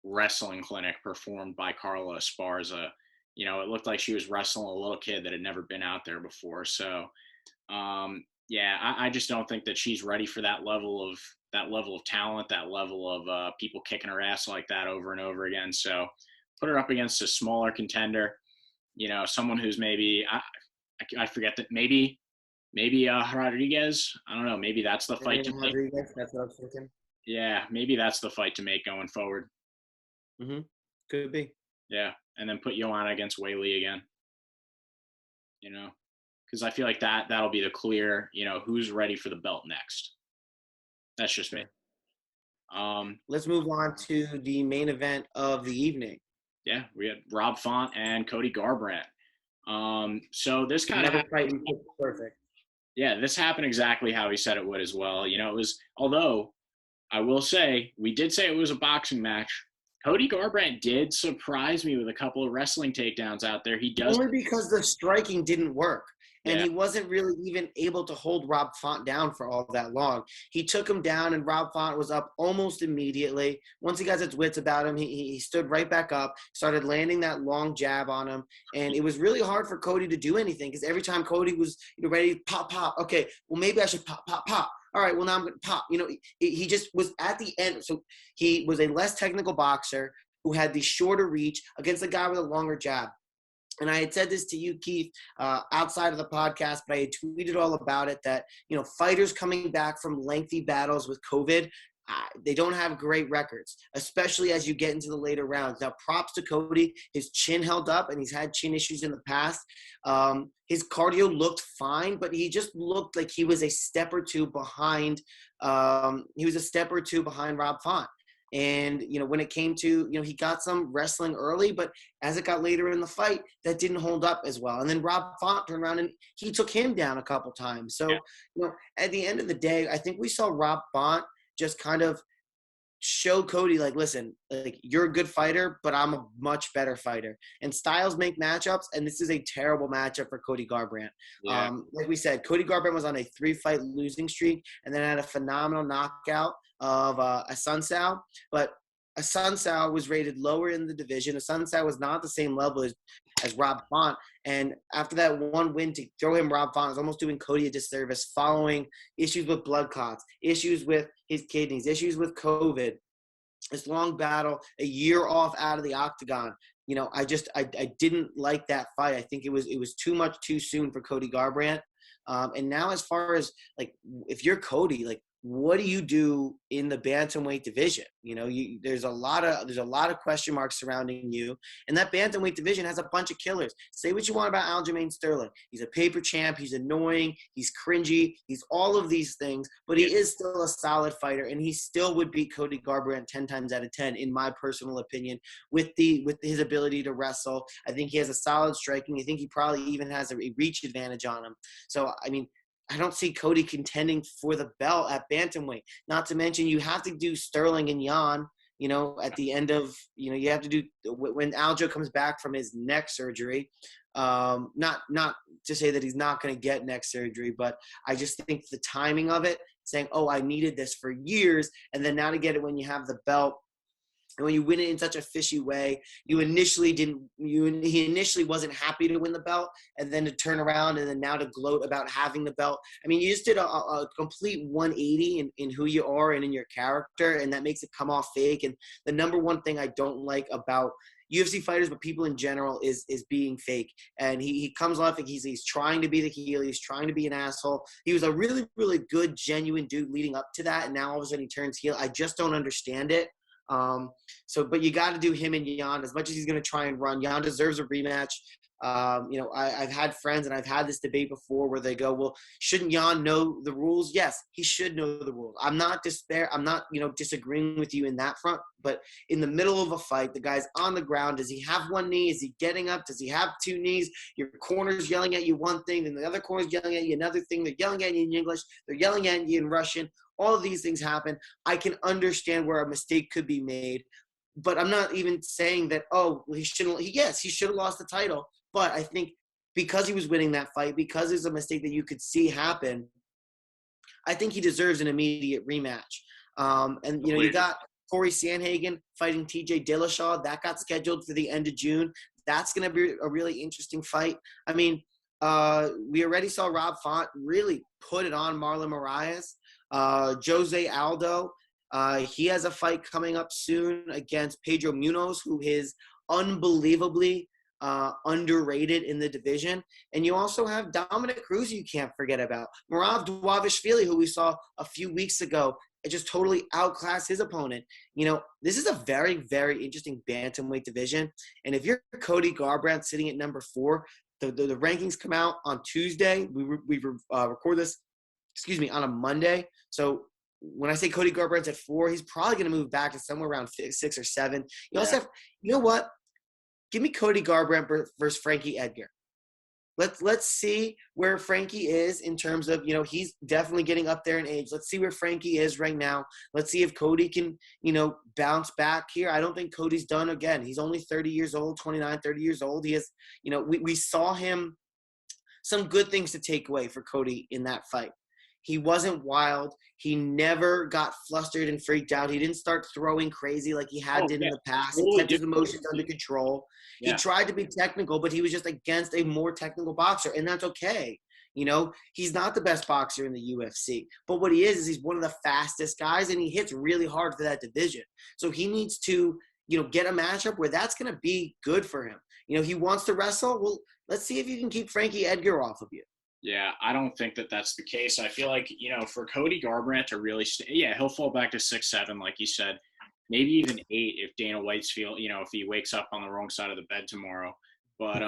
wrestling clinic performed by Carla Esparza. It looked like she was wrestling a little kid that had never been out there before. So, I just don't think that she's ready for that level of talent, that level of people kicking her ass like that over and over again. So, put her up against a smaller contender. Someone who's maybe I forget that maybe Rodriguez. I don't know. Maybe that's the fight to make. That's what I was thinking. Yeah, maybe that's the fight to make going forward. Could be. Yeah, and then put Joanna against Weili again. Because I feel like that'll be the clear, who's ready for the belt next. That's just me. Let's move on to the main event of the evening. Yeah, we had Rob Font and Cody Garbrandt. So this kind of happened perfect. Yeah, this happened exactly how he said it would as well. It was, although I will say, we did say it was a boxing match. Cody Garbrandt did surprise me with a couple of wrestling takedowns out there. He does only because the striking didn't work. And he wasn't really even able to hold Rob Font down for all that long. He took him down, and Rob Font was up almost immediately. Once he got his wits about him, he stood right back up, started landing that long jab on him. And it was really hard for Cody to do anything because every time Cody was ready to pop. Okay, well, maybe I should pop. All right, well, now I'm going to pop. He just was at the end. So he was a less technical boxer who had the shorter reach against a guy with a longer jab. And I had said this to you, Keith, outside of the podcast, but I had tweeted all about it that, fighters coming back from lengthy battles with COVID, they don't have great records, especially as you get into the later rounds. Now, props to Cody. His chin held up, and he's had chin issues in the past. His cardio looked fine, but he just looked like he was a step or two behind. Rob Font. And, when it came to, he got some wrestling early, but as it got later in the fight, that didn't hold up as well. And then Rob Font turned around and he took him down a couple times. So, at the end of the day, I think we saw Rob Font just kind of show Cody, like, listen, like, you're a good fighter, but I'm a much better fighter. And styles make matchups, and this is a terrible matchup for Cody Garbrandt. Yeah. Like we said, Cody Garbrandt was on a 3-fight losing streak and then had a phenomenal knockout of Asuncao, but Asuncao was rated lower in the division. Asuncao was not the same level as Rob Font, and after that one win to throw him, Rob Font was almost doing Cody a disservice following issues with blood clots, issues with his kidneys, issues with COVID, this long battle, a year off out of the octagon. I didn't like that fight. I think it was too much too soon for Cody Garbrandt. And now, as far as, like, if you're Cody, like, what do you do in the bantamweight division? There's a lot of question marks surrounding you, and that bantamweight division has a bunch of killers. Say what you want about Aljamain Sterling. He's a paper champ. He's annoying. He's cringy. He's all of these things, but he is still a solid fighter, and he still would beat Cody Garbrandt 10 times out of 10, in my personal opinion, with his ability to wrestle. I think he has a solid striking. I think he probably even has a reach advantage on him. So, I don't see Cody contending for the belt at bantamweight. Not to mention, you have to do Sterling and Yan, at the end of, you have to do when Aljo comes back from his neck surgery. Not to say that he's not going to get neck surgery, but I just think the timing of it, saying, oh, I needed this for years, and then now to get it when you have the belt. And when you win it in such a fishy way, he initially wasn't happy to win the belt, and then to turn around and then now to gloat about having the belt. You just did a complete 180 in who you are and in your character, and that makes it come off fake. And the number one thing I don't like about UFC fighters, but people in general, is being fake. And he comes off like he's trying to be the heel. He's trying to be an asshole. He was a really, really good, genuine dude leading up to that, and now all of a sudden he turns heel. I just don't understand it. But you got to do him and Yan as much as he's going to try and run. Yan deserves a rematch. I've had friends, and I've had this debate before where they go, well, shouldn't Yan know the rules? Yes, he should know the rules. I'm not disagreeing with you in that front, but in the middle of a fight, the guy's on the ground. Does he have one knee? Is he getting up? Does he have two knees? Your corner's yelling at you one thing, then the other corner's yelling at you another thing. They're yelling at you in English. They're yelling at you in Russian. all of these things happen. I can understand where a mistake could be made, but I'm not even saying that, oh, well, he should have lost the title. But I think because he was winning that fight, because there's a mistake that you could see happen, I think he deserves an immediate rematch. And, you know, you got Corey Sandhagen fighting TJ Dillashaw. That got scheduled for the end of June. That's going to be a really interesting fight. I mean, we already saw Rob Font really put it on Marlon Moraes. Jose Aldo, he has a fight coming up soon against Pedro Munoz, who is unbelievably underrated in the division. And you also have Dominic Cruz you can't forget about. Marav Dvalishvili, who we saw a few weeks ago, just totally outclassed his opponent. You know, this is a very, very interesting bantamweight division. And if you're Cody Garbrandt sitting at number 4, the rankings come out on Tuesday. We record this, on a Monday. So when I say Cody Garbrandt's at 4, he's probably going to move back to somewhere around 6 or 7. You also have, you know what? Give me Cody Garbrandt versus Frankie Edgar. Let's see where Frankie is in terms of, you know, he's definitely getting up there in age. Let's see where Frankie is right now. Let's see if Cody can, you know, bounce back here. I don't think Cody's done again. He's only 30 years old, 29, 30 years old. He has, you know, we saw him, some good things to take away for Cody in that fight. He wasn't wild. He never got flustered and freaked out. He didn't start throwing crazy like he did in the past. He kept his emotions under control. Yeah. He tried to be technical, but he was just against a more technical boxer, and that's okay. You know, he's not the best boxer in the UFC, but what he is he's one of the fastest guys, and he hits really hard for that division. So he needs to, you know, get a matchup where that's going to be good for him. You know, he wants to wrestle. Well, let's see if you can keep Frankie Edgar off of you. Yeah, I don't think that that's the case. I feel like, you know, for Cody Garbrandt to really he'll fall back to 6-7, like you said, maybe even 8 if Dana White's if he wakes up on the wrong side of the bed tomorrow. But,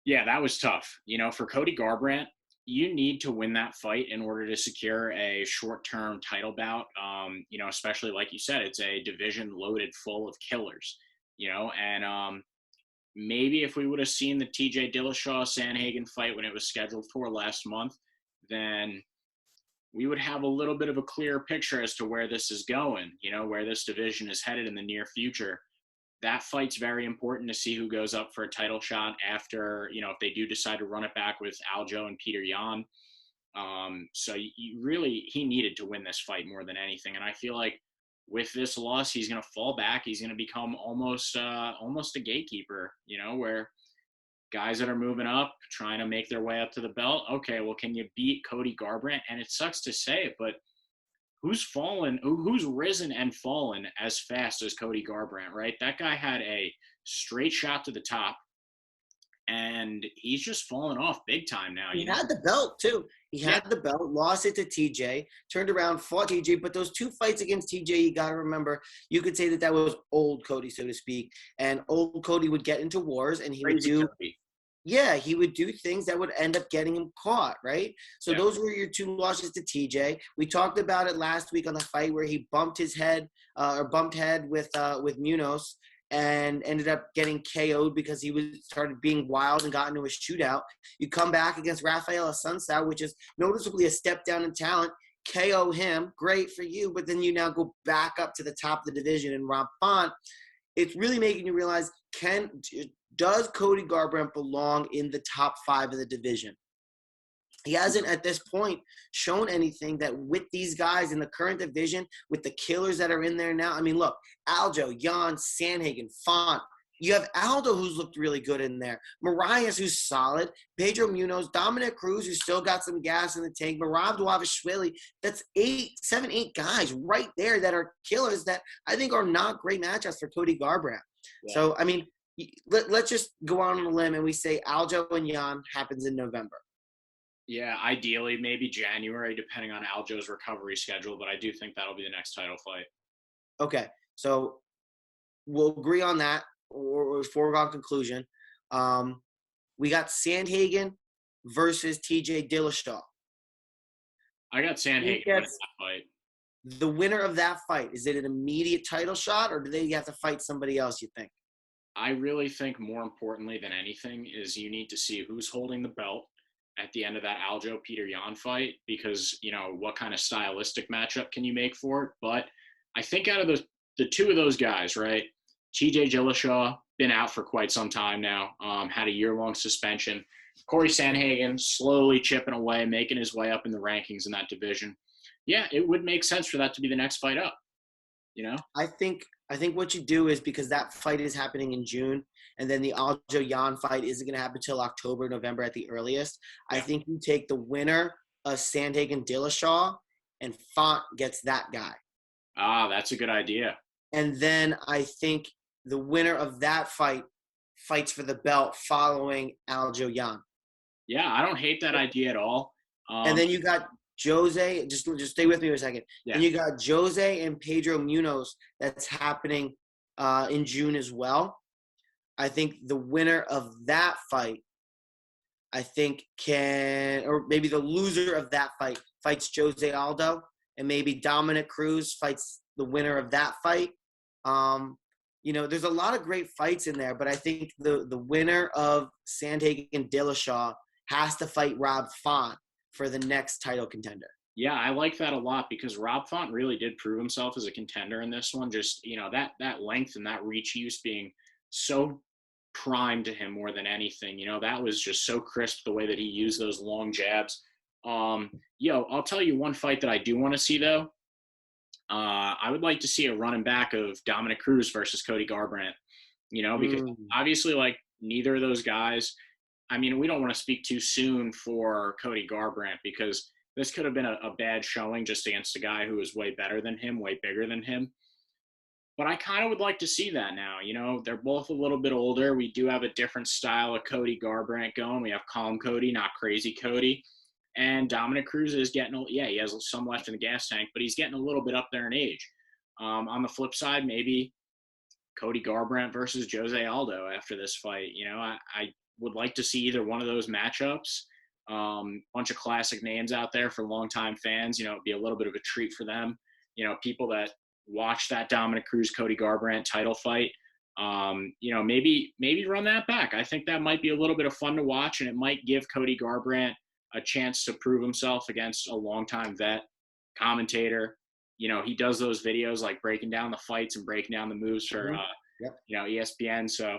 yeah, that was tough. You know, for Cody Garbrandt, you need to win that fight in order to secure a short-term title bout. You know, especially like you said, it's a division loaded full of killers, you know, and maybe if we would have seen the TJ Dillashaw-Sandhagen fight when it was scheduled for last month, then we would have a little bit of a clearer picture as to where this is going, you know, where this division is headed in the near future. That fight's very important to see who goes up for a title shot after, you know, if they do decide to run it back with Aljo and Peter Yan. So he needed to win this fight more than anything. And I feel like with this loss, he's going to fall back. He's going to become almost a gatekeeper, you know, where guys that are moving up, trying to make their way up to the belt. Okay, well, can you beat Cody Garbrandt? And it sucks to say it, but who's risen and fallen as fast as Cody Garbrandt, right? That guy had a straight shot to the top, and he's just fallen off big time now. He had the belt, too. He had the belt, lost it to TJ, turned around, fought TJ. But those 2 fights against TJ, you got to remember, you could say that was old Cody, so to speak. And old Cody would get into wars, and he would do things that would end up getting him caught, right? So those were your 2 losses to TJ. We talked about it last week on the fight where he bumped head with Munoz and ended up getting KO'd because he started being wild and got into a shootout. You come back against Rafael Assunção, which is noticeably a step down in talent, KO him, great for you, but then you now go back up to the top of the division and Rob Font. It's really making you realize, does Cody Garbrandt belong in the top 5 of the division? He hasn't at this point shown anything that with these guys in the current division, with the killers that are in there now. I mean, look, Aljo, Yan, Sandhagen, Font. You have Aldo, who's looked really good in there. Moraes, who's solid. Pedro Munoz, Dominic Cruz, who's still got some gas in the tank. Marav Dvalishvili. That's 7, 8 guys right there that are killers that I think are not great matchups for Cody Garbrandt. Yeah. So, I mean, let's just go on a limb and we say Aljo and Yan happens in November. Yeah, ideally, maybe January, depending on Aljo's recovery schedule, but I do think that'll be the next title fight. Okay, so we'll agree on that, or foregone conclusion. We got Sandhagen versus TJ Dillashaw. I got Sandhagen winning that fight. The winner of that fight, is it an immediate title shot, or do they have to fight somebody else, you think? I really think more importantly than anything is you need to see who's holding the belt. at the end of that Aljo Peter Yan fight because, what kind of stylistic matchup can you make for it? But I think out of the two of those guys, right, TJ Dillashaw, been out for quite some time now, had a year-long suspension. Corey Sandhagen slowly chipping away, making his way up in the rankings in that division. Yeah, it would make sense for that to be the next fight up, I think what you do is, because that fight is happening in June, and then the Aljo Yan fight isn't going to happen until October, November at the earliest. Yeah. I think you take the winner of Sandhagen Dillashaw, and Font gets that guy. Ah, that's a good idea. And then I think the winner of that fight fights for the belt following Aljo Yan. Yeah, I don't hate that idea at all. And then you got Jose, just stay with me for a second. Yeah. And you got Jose and Pedro Munoz that's happening in June as well. I think the winner of that fight, or maybe the loser of that fight fights Jose Aldo, and maybe Dominic Cruz fights the winner of that fight. There's a lot of great fights in there, but I think the winner of Sandhagen Dillashaw has to fight Rob Font for the next title contender. Yeah, I like that a lot because Rob Font really did prove himself as a contender in this one. Just, that length and that reach use being so prime to him more than anything. That was just so crisp the way that he used those long jabs. I'll tell you one fight that I do want to see, though. I would like to see a running back of Dominic Cruz versus Cody Garbrandt, because obviously, like, neither of those guys – I mean, we don't want to speak too soon for Cody Garbrandt because this could have been a bad showing just against a guy who is way better than him, way bigger than him. But I kind of would like to see that now. They're both a little bit older. We do have a different style of Cody Garbrandt going. We have calm Cody, not crazy Cody. And Dominic Cruz is getting – he has some left in the gas tank, but he's getting a little bit up there in age. On the flip side, maybe Cody Garbrandt versus Jose Aldo after this fight. I would like to see either one of those matchups. Bunch of classic names out there for longtime fans. It'd be a little bit of a treat for them. People that watch that Dominic Cruz, Cody Garbrandt title fight. Maybe run that back. I think that might be a little bit of fun to watch, and it might give Cody Garbrandt a chance to prove himself against a longtime vet commentator. He does those videos like breaking down the fights and breaking down the moves for ESPN. So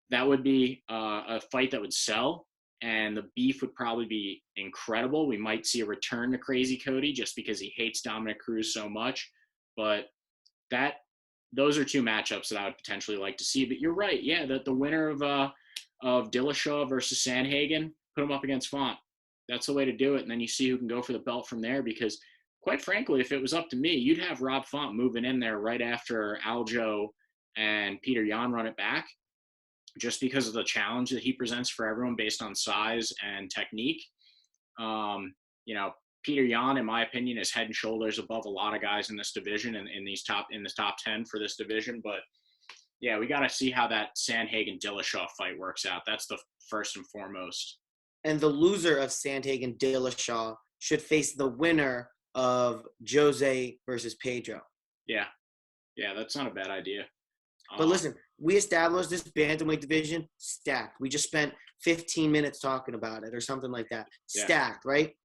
that would be a fight that would sell, and the beef would probably be incredible. We might see a return to Crazy Cody just because he hates Dominic Cruz so much. But those are two matchups that I would potentially like to see. But you're right. Yeah, the winner of Dillashaw versus Sandhagen, put him up against Font. That's the way to do it. And then you see who can go for the belt from there because, quite frankly, if it was up to me, you'd have Rob Font moving in there right after Aljo and Peter Yan run it back, just because of the challenge that he presents for everyone based on size and technique. Peter Yan, in my opinion, is head and shoulders above a lot of guys in this division and in the top 10 for this division. But yeah, we got to see how that Sandhagen Dillashaw fight works out. That's the first and foremost. And the loser of Sandhagen Dillashaw should face the winner of Jose versus Pedro. Yeah, that's not a bad idea. But listen, we established this bantamweight division stacked. We just spent 15 minutes talking about it or something like that. Stacked, right?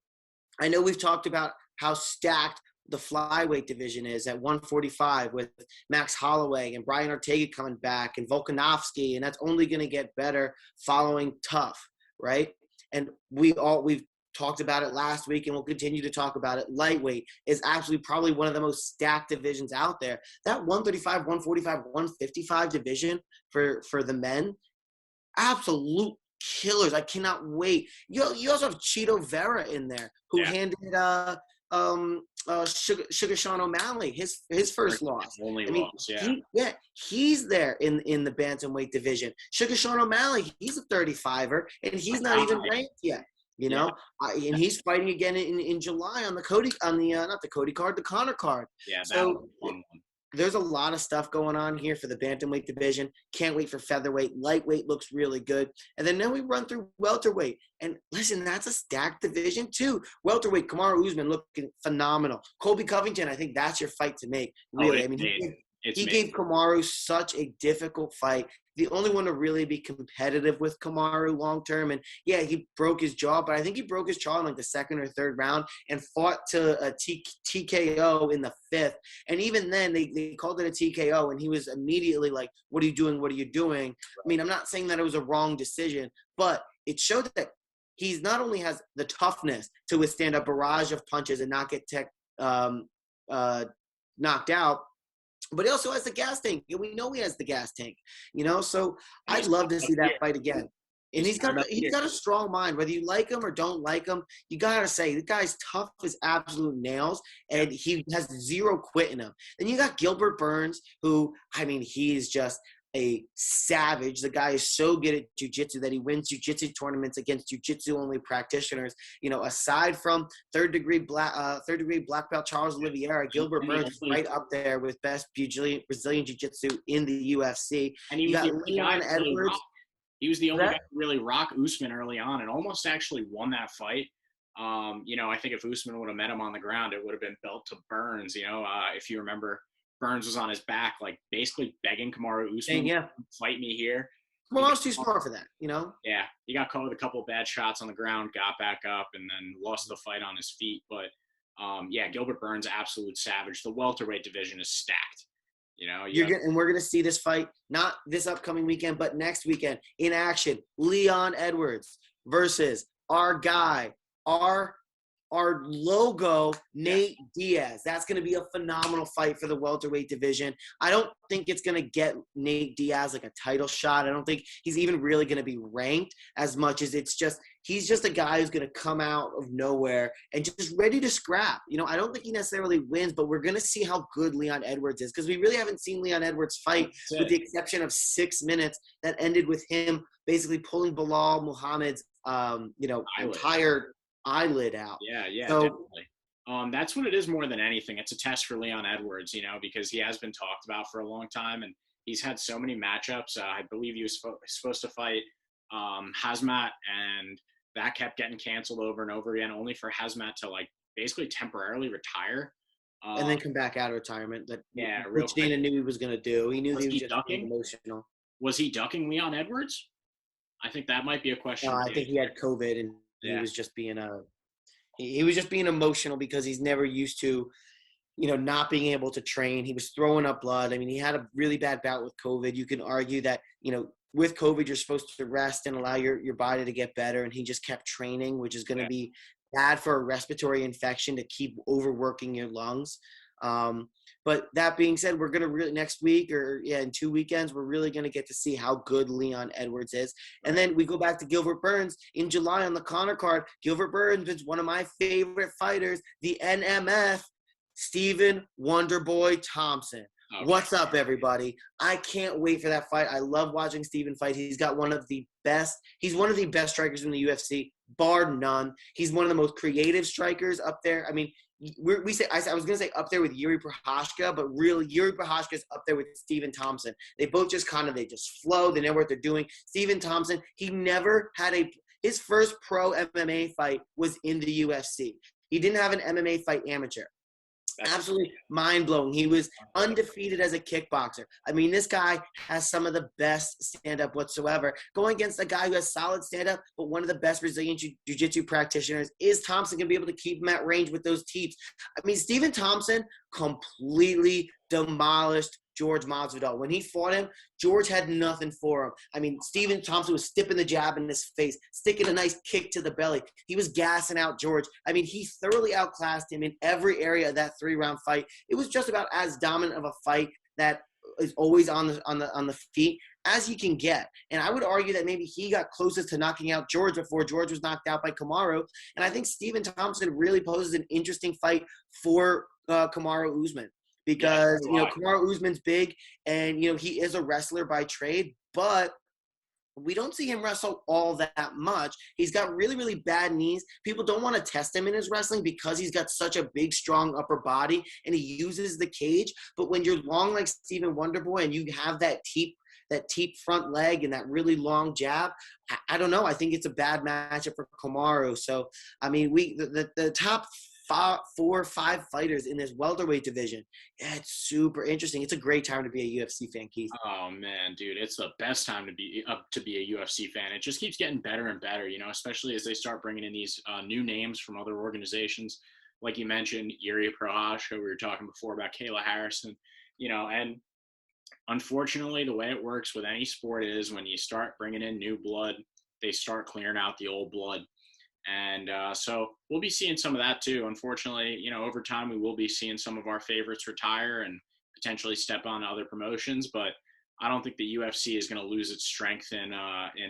I know we've talked about how stacked the flyweight division is at 145 with Max Holloway and Brian Ortega coming back and Volkanovski, and that's only going to get better following Tough, right? And we've talked about it last week, and we'll continue to talk about it. Lightweight is actually probably one of the most stacked divisions out there. That 135, 145, 155 division for the men, absolute killers. I cannot wait. You also have Cheeto Vera in there, who handed Sugar Sean O'Malley his first loss. He's there in the bantamweight division. Sugar Sean O'Malley, he's a 35er, and he's not even ranked yet. And he's fighting again in July on the Conor card. Yeah, so there's a lot of stuff going on here for the bantamweight division. Can't wait for featherweight. Lightweight looks really good. And then we run through welterweight. And listen, that's a stacked division too. Welterweight, Kamaru Usman looking phenomenal. Colby Covington, I think that's your fight to make. Really, he gave Kamaru such a difficult fight. the only one to really be competitive with Kamaru long term. And yeah, he broke his jaw, but I think he broke his jaw in like the second or third round and fought to a TKO in the fifth. And even then, they called it a TKO, and he was immediately like, "What are you doing? What are you doing?" I mean, I'm not saying that it was a wrong decision, but it showed that he's not only has the toughness to withstand a barrage of punches and not get knocked out, but he also has the gas tank. And we know he has the gas tank, So I'd love to see that fight again. And he's got a strong mind. Whether you like him or don't like him, you gotta say the guy's tough as absolute nails, and he has zero quit in him. Then you got Gilbert Burns, who he's just a savage. The guy is so good at jiu-jitsu that he wins jiu-jitsu tournaments against jiu-jitsu only practitioners. Aside from third degree black belt Charles Oliveira, Gilbert Burns is right up there with best Brazilian jiu-jitsu in the UFC. And he got Leon Edwards. He was the only guy to really rock Usman early on and almost actually won that fight. I think if Usman would have met him on the ground, it would have been belt to Burns. If you remember, Burns was on his back, like basically begging Kamaru Usman, fight me here. Kamaru's too smart for that, Yeah, he got caught with a couple of bad shots on the ground, got back up, and then lost the fight on his feet. But Gilbert Burns, absolute savage. The welterweight division is stacked. And we're gonna see this fight not this upcoming weekend, but next weekend in action. Leon Edwards versus our guy, our logo, Nate Diaz. That's going to be a phenomenal fight for the welterweight division. I don't think it's going to get Nate Diaz like a title shot. I don't think he's even really going to be ranked as much as he's just a guy who's going to come out of nowhere and just ready to scrap. I don't think he necessarily wins, but we're going to see how good Leon Edwards is, because we really haven't seen Leon Edwards fight with the exception of 6 minutes that ended with him basically pulling Bilal Muhammad's entire eyelid out. Yeah, so, definitely. That's what it is more than anything. It's a test for Leon Edwards, because he has been talked about for a long time, and he's had so many matchups. I believe he was supposed to fight Hazmat, and that kept getting canceled over and over again, only for Hazmat to basically temporarily retire. And then come back out of retirement. Which Dana knew he was going to do. He knew he was just being emotional. Was he ducking Leon Edwards? I think that might be a question. I think he had COVID, and he was just being he was just being emotional because he's never used to, not being able to train. He was throwing up blood. He had a really bad bout with COVID. You can argue that, with COVID, you're supposed to rest and allow your body to get better. And he just kept training, which is going to be bad for a respiratory infection to keep overworking your lungs. But that being said, we're going to really next week in 2 weekends, we're really going to get to see how good Leon Edwards is. And then we go back to Gilbert Burns in July on the Conor card. Gilbert Burns is one of my favorite fighters, the NMF, Stephen Wonderboy Thompson. Okay. What's up, everybody? I can't wait for that fight. I love watching Stephen fight. He's one of the best strikers in the UFC, bar none. He's one of the most creative strikers up there. I was going to say up there with Yuri Prochazka, but really Yuri Prochazka is up there with Stephen Thompson. They both just they just flow. They know what they're doing. Stephen Thompson, he never had his first pro MMA fight was in the UFC. He didn't have an MMA fight amateur. Absolutely mind-blowing. He was undefeated as a kickboxer. This guy has some of the best stand-up whatsoever. Going against a guy who has solid stand-up, but one of the best Brazilian jiu-jitsu practitioners, is Thompson going to be able to keep him at range with those teeps? Stephen Thompson completely demolished George Masvidal. When he fought him, George had nothing for him. Stephen Thompson was stipping the jab in his face, sticking a nice kick to the belly. He was gassing out George. He thoroughly outclassed him in every area of that 3-round fight. It was just about as dominant of a fight that is always on the feet as you can get. And I would argue that maybe he got closest to knocking out George before George was knocked out by Kamaru. And I think Stephen Thompson really poses an interesting fight for Kamaru Usman. Because, Kamaru Usman's big and, he is a wrestler by trade, but we don't see him wrestle all that much. He's got really, really bad knees. People don't want to test him in his wrestling because he's got such a big, strong upper body and he uses the cage. But when you're long like Stephen Wonderboy and you have that teep front leg and that really long jab, I don't know. I think it's a bad matchup for Kamaru. So, the top 4 or 5 fighters in this welterweight division. Yeah, it's super interesting. It's a great time to be a UFC fan, Keith. Oh man, dude, it's the best time to be a UFC fan. It just keeps getting better and better, especially as they start bringing in these new names from other organizations. Like you mentioned, Yuri Prohaska. We were talking before about Kayla Harrison, and unfortunately, the way it works with any sport is when you start bringing in new blood, they start clearing out the old blood. And so we'll be seeing some of that too. Unfortunately, over time, we will be seeing some of our favorites retire and potentially step on other promotions. But I don't think the UFC is going to lose its strength in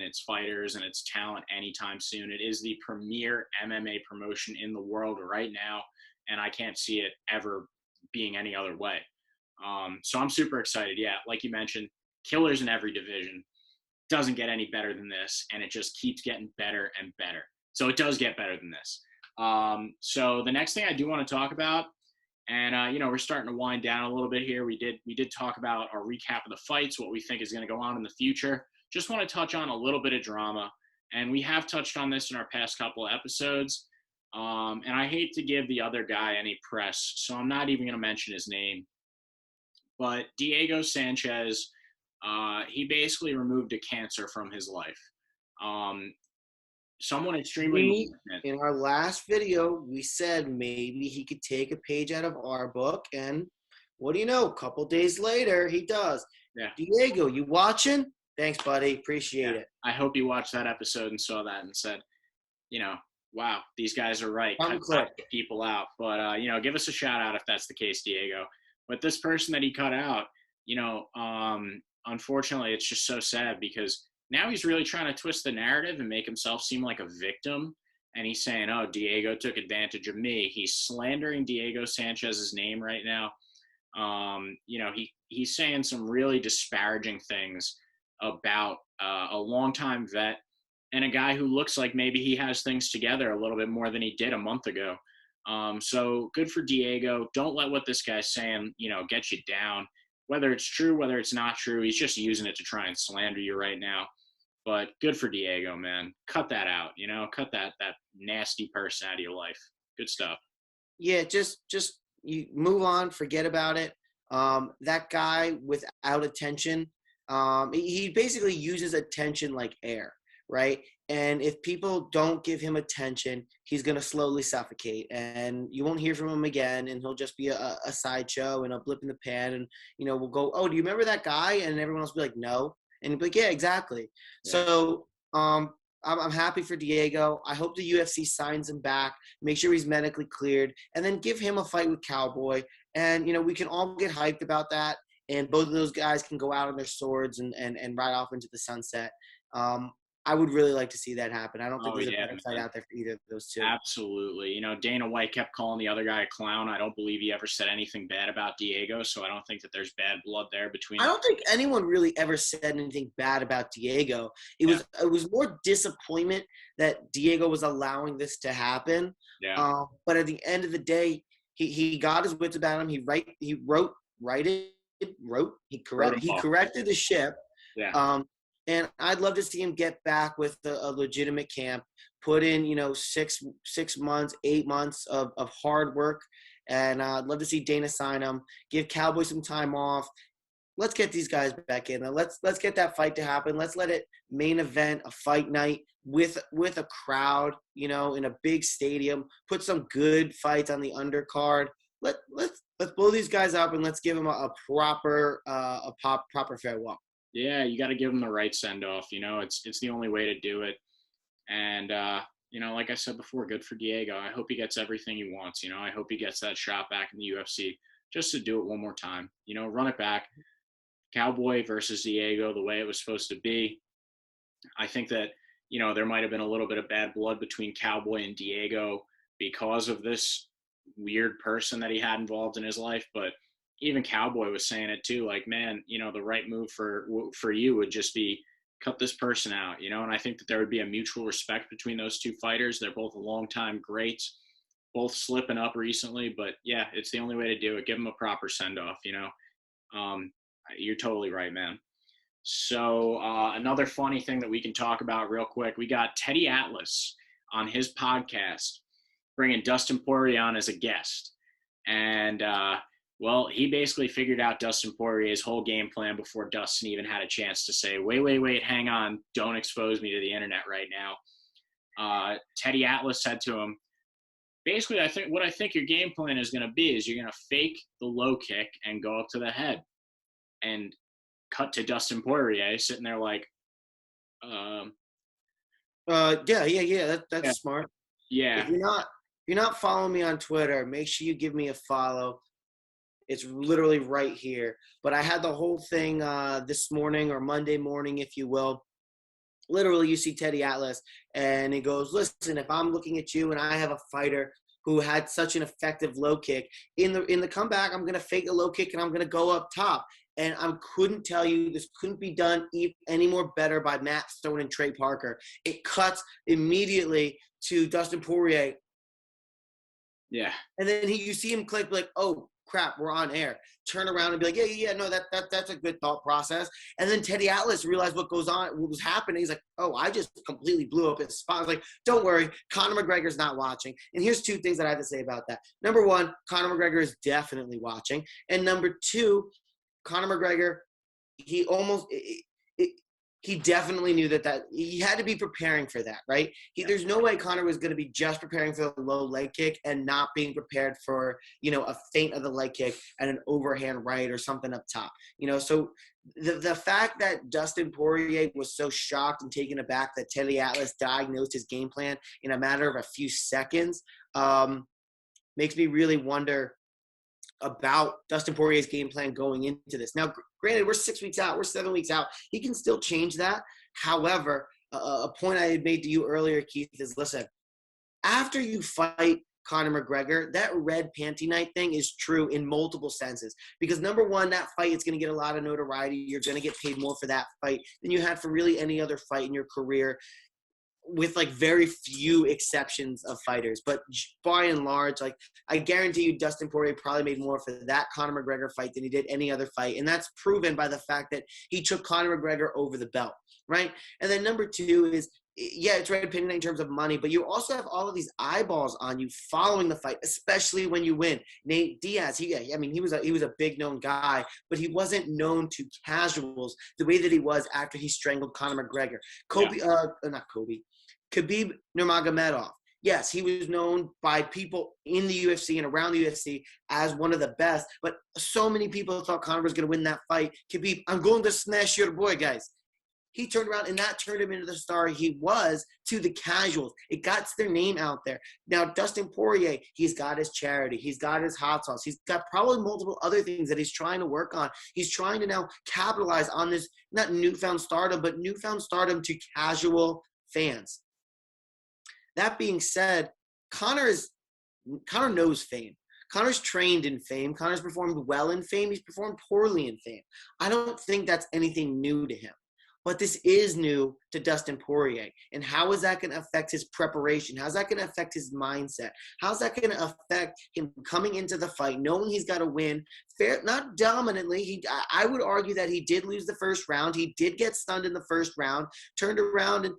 its fighters and its talent anytime soon. It is the premier MMA promotion in the world right now, and I can't see it ever being any other way. So I'm super excited. Yeah, like you mentioned, killers in every division. Doesn't get any better than this, and it just keeps getting better and better. So it does get better than this. So the next thing I do want to talk about, and we're starting to wind down a little bit here. We did talk about our recap of the fights, what we think is going to go on in the future. Just want to touch on a little bit of drama, and we have touched on this in our past couple of episodes. And I hate to give the other guy any press, so I'm not even going to mention his name. But Diego Sanchez, he basically removed a cancer from his life. Someone extremely in our last video, we said maybe he could take a page out of our book, and what do you know? A couple days later, he does. Yeah. Diego, you watching? Thanks, buddy. Appreciate it. I hope you watched that episode and saw that and said, wow, these guys are right. Cut people out. But, give us a shout out if that's the case, Diego. But this person that he cut out, unfortunately, it's just so sad because now he's really trying to twist the narrative and make himself seem like a victim. And he's saying, oh, Diego took advantage of me. He's slandering Diego Sanchez's name right now. He's saying some really disparaging things about a longtime vet and a guy who looks like maybe he has things together a little bit more than he did a month ago. So good for Diego. Don't let what this guy's saying, get you down. Whether it's true, whether it's not true, he's just using it to try and slander you right now. But good for Diego, man. Cut that out, cut that nasty person out of your life. Good stuff. Yeah, just you move on, forget about it. That guy without attention, he basically uses attention like air, right? And if people don't give him attention, he's going to slowly suffocate, and you won't hear from him again, and he'll just be a sideshow and a blip in the pan, and, we'll go, oh, do you remember that guy? And everyone else will be like, no. And he'll be like, yeah, exactly. Yeah. So I'm happy for Diego. I hope the UFC signs him back, make sure he's medically cleared, and then give him a fight with Cowboy. And, we can all get hyped about that, and both of those guys can go out on their swords and ride off into the sunset. I would really like to see that happen. I don't think there's a better fight out there for either of those two. Absolutely. Dana White kept calling the other guy a clown. I don't believe he ever said anything bad about Diego, so I don't think that there's bad blood there between them. I don't think anyone really ever said anything bad about Diego. It was more disappointment that Diego was allowing this to happen. Yeah. But at the end of the day, he got his wits about him. He corrected the ship. Yeah. And I'd love to see him get back with a legitimate camp, put in, 6 months, 8 months of hard work. And I'd love to see Dana sign him, give Cowboy some time off. Let's get these guys back in. Let's get that fight to happen. Let's let it main event, a fight night with a crowd, in a big stadium. Put some good fights on the undercard. Let's blow these guys up, and let's give them a proper farewell. Yeah, you got to give him the right send-off. It's the only way to do it. And, like I said before, good for Diego. I hope he gets everything he wants. I hope he gets that shot back in the UFC just to do it one more time. Run it back. Cowboy versus Diego the way it was supposed to be. I think that, there might have been a little bit of bad blood between Cowboy and Diego because of this weird person that he had involved in his life. But even Cowboy was saying it too, like, man, the right move for you would just be cut this person out, and I think that there would be a mutual respect between those two fighters. They're both longtime greats, both slipping up recently, but yeah, it's the only way to do it. Give them a proper send-off, you're totally right, man. So another funny thing that we can talk about real quick, we got Teddy Atlas on his podcast, bringing Dustin Poirier on as a guest. And, well, he basically figured out Dustin Poirier's whole game plan before Dustin even had a chance to say, wait, hang on, don't expose me to the internet right now. Teddy Atlas said to him, basically, I think your game plan is going to be is you're going to fake the low kick and go up to the head. And cut to Dustin Poirier sitting there like, That's smart. Yeah. If you're not following me on Twitter, make sure you give me a follow. It's literally right here. But I had the whole thing this morning or Monday morning, if you will. Literally, you see Teddy Atlas, and he goes, listen, if I'm looking at you and I have a fighter who had such an effective low kick, in the comeback, I'm going to fake a low kick and I'm going to go up top. And I couldn't tell you, this couldn't be done any more better by Matt Stone and Trey Parker. It cuts immediately to Dustin Poirier. Yeah. And then you see him click like, oh, crap, we're on air. Turn around and be like, no, that's a good thought process. And then Teddy Atlas realized what was happening. He's like, oh, I just completely blew up his spot. I was like, don't worry, Conor McGregor's not watching. And here's two things that I have to say about that. Number one, Conor McGregor is definitely watching. And number two, Conor McGregor, he definitely knew that he had to be preparing for that, right? There's no way Conor was going to be just preparing for the low leg kick and not being prepared for, a feint of the leg kick and an overhand right or something up top. So the fact that Dustin Poirier was so shocked and taken aback that Teddy Atlas diagnosed his game plan in a matter of a few seconds makes me really wonder about Dustin Poirier's game plan going into this. Now, granted, we're 6 weeks out, we're 7 weeks out. He can still change that. However, a point I had made to you earlier, Keith, is listen, after you fight Conor McGregor, that red panty night thing is true in multiple senses. Because number one, that fight is going to get a lot of notoriety. You're going to get paid more for that fight than you had for really any other fight in your career, with like very few exceptions of fighters. But by and large, like I guarantee you Dustin Poirier probably made more for that Conor McGregor fight than he did any other fight. And that's proven by the fact that he took Conor McGregor over the belt, right? And then number two is, yeah, it's red pinning in terms of money, but you also have all of these eyeballs on you following the fight, especially when you win. Nate Diaz, he was a big known guy, but he wasn't known to casuals the way that he was after he strangled Conor McGregor. Khabib Nurmagomedov. Yes, he was known by people in the UFC and around the UFC as one of the best, but so many people thought Conor was going to win that fight. Khabib, I'm going to smash your boy, guys. He turned around, and that turned him into the star he was to the casuals. It got their name out there. Now, Dustin Poirier, he's got his charity. He's got his hot sauce. He's got probably multiple other things that he's trying to work on. He's trying to now capitalize on this, not newfound stardom, but newfound stardom to casual fans. That being said, Conor knows fame. Conor's trained in fame. Conor's performed well in fame. He's performed poorly in fame. I don't think that's anything new to him. But this is new to Dustin Poirier. And how is that going to affect his preparation? How's that going to affect his mindset? How's that going to affect him coming into the fight, knowing he's got to win? Fair, not dominantly. I would argue that he did lose the first round. He did get stunned in the first round, turned around, and,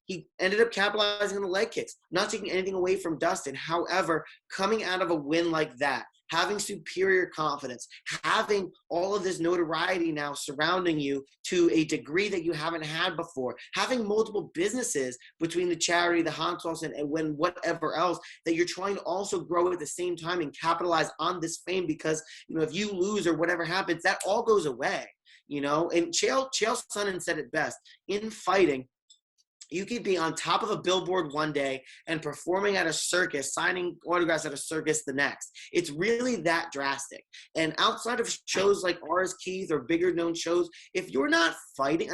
he ended up capitalizing on the leg kicks. Not taking anything away from Dustin. However, coming out of a win like that, having superior confidence, having all of this notoriety now surrounding you to a degree that you haven't had before, having multiple businesses between the charity, the hot sauce, and whatever else that you're trying to also grow at the same time and capitalize on this fame because, if you lose or whatever happens, that all goes away, And Chael Sonnen said it best. In fighting, you could be on top of a billboard one day and performing at a circus, signing autographs at a circus the next. It's really that drastic. And outside of shows like ours, Keith, or bigger known shows, if you're not fighting,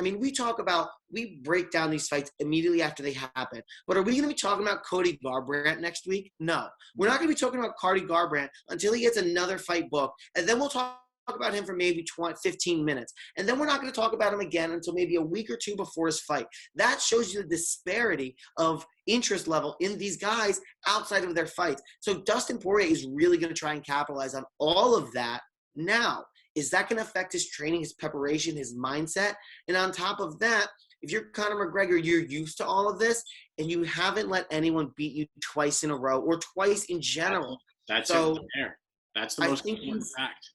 we break down these fights immediately after they happen. But are we going to be talking about Cody Garbrandt next week? No. We're not going to be talking about Cody Garbrandt until he gets another fight booked. And then we'll talk about him for maybe 15 minutes. And then we're not going to talk about him again until maybe a week or two before his fight. That shows you the disparity of interest level in these guys outside of their fights. So Dustin Poirier is really going to try and capitalize on all of that. Now, is that going to affect his training, his preparation, his mindset? And on top of that, if you're Conor McGregor, you're used to all of this, and you haven't let anyone beat you twice in a row or twice in general. That's so fair. That's the most important fact.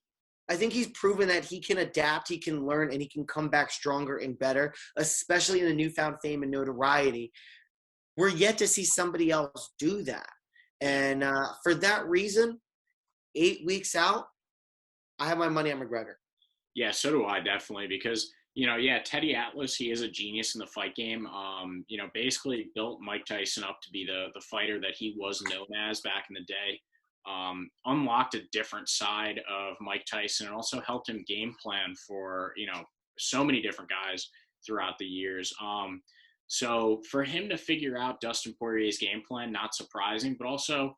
I think he's proven that he can adapt, he can learn, and he can come back stronger and better, especially in the newfound fame and notoriety. We're yet to see somebody else do that. And for that reason, 8 weeks out, I have my money on McGregor. Yeah, so do I, definitely, because, Teddy Atlas, he is a genius in the fight game. Basically built Mike Tyson up to be the fighter that he was known as back in the day. Unlocked a different side of Mike Tyson and also helped him game plan for, so many different guys throughout the years. So for him to figure out Dustin Poirier's game plan, not surprising, but also,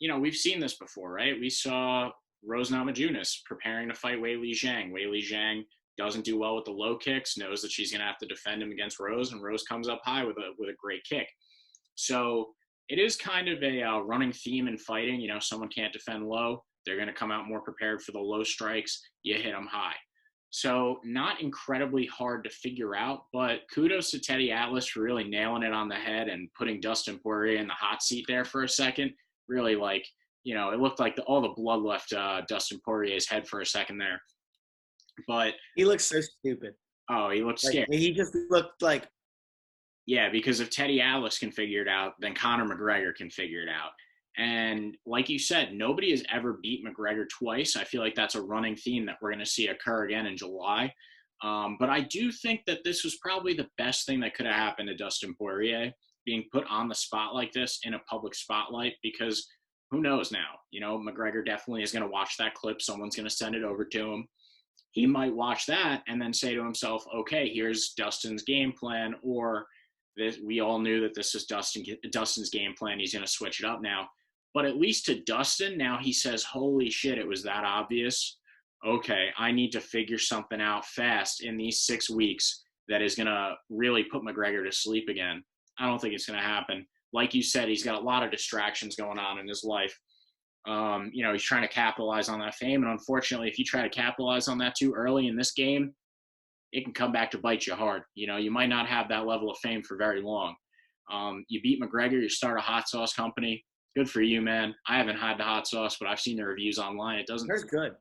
we've seen this before, right? We saw Rose Namajunas preparing to fight Weili Zhang. Weili Zhang doesn't do well with the low kicks, knows that she's going to have to defend him against Rose, and Rose comes up high with a great kick. So it is kind of a running theme in fighting. Someone can't defend low. They're going to come out more prepared for the low strikes. You hit them high. So not incredibly hard to figure out, but kudos to Teddy Atlas for really nailing it on the head and putting Dustin Poirier in the hot seat there for a second. Really, it looked like all the blood left Dustin Poirier's head for a second there. But he looks so stupid. Oh, he looked scared. He just looked like. Yeah, because if Teddy Atlas can figure it out, then Conor McGregor can figure it out. And like you said, nobody has ever beat McGregor twice. I feel like that's a running theme that we're going to see occur again in July. But I do think that this was probably the best thing that could have happened to Dustin Poirier, being put on the spot like this in a public spotlight, because who knows now? McGregor definitely is going to watch that clip. Someone's going to send it over to him. He might watch that and then say to himself, okay, here's Dustin's game plan, or we all knew that this is Dustin's game plan. He's going to switch it up now. But at least to Dustin, now he says, holy shit, it was that obvious. Okay, I need to figure something out fast in these 6 weeks that is going to really put McGregor to sleep again. I don't think it's going to happen. Like you said, he's got a lot of distractions going on in his life. He's trying to capitalize on that fame. And unfortunately, if you try to capitalize on that too early in this game, it can come back to bite you hard. You might not have that level of fame for very long. You beat McGregor, you start a hot sauce company. Good for you, man. I haven't had the hot sauce, but I've seen the reviews online. It doesn't. It's good.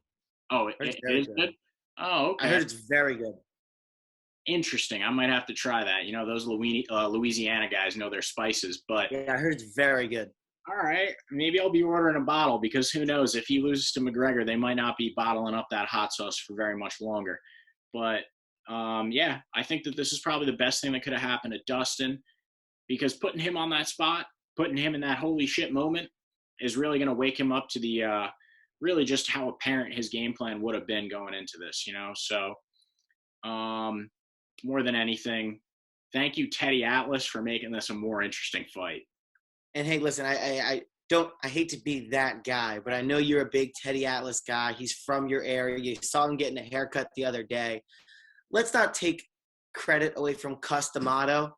Oh, it is good? Oh, okay. I heard it's very good. Interesting. I might have to try that. Those Louisiana guys know their spices, but. Yeah, I heard it's very good. All right. Maybe I'll be ordering a bottle, because who knows? If he loses to McGregor, they might not be bottling up that hot sauce for very much longer. But, I think that this is probably the best thing that could have happened to Dustin, because putting him on that spot, putting him in that holy shit moment is really going to wake him up to the really just how apparent his game plan would have been going into this, So more than anything, thank you, Teddy Atlas, for making this a more interesting fight. And hey, listen, I hate to be that guy, but I know you're a big Teddy Atlas guy. He's from your area. You saw him getting a haircut the other day. Let's not take credit away from Cus D'Amato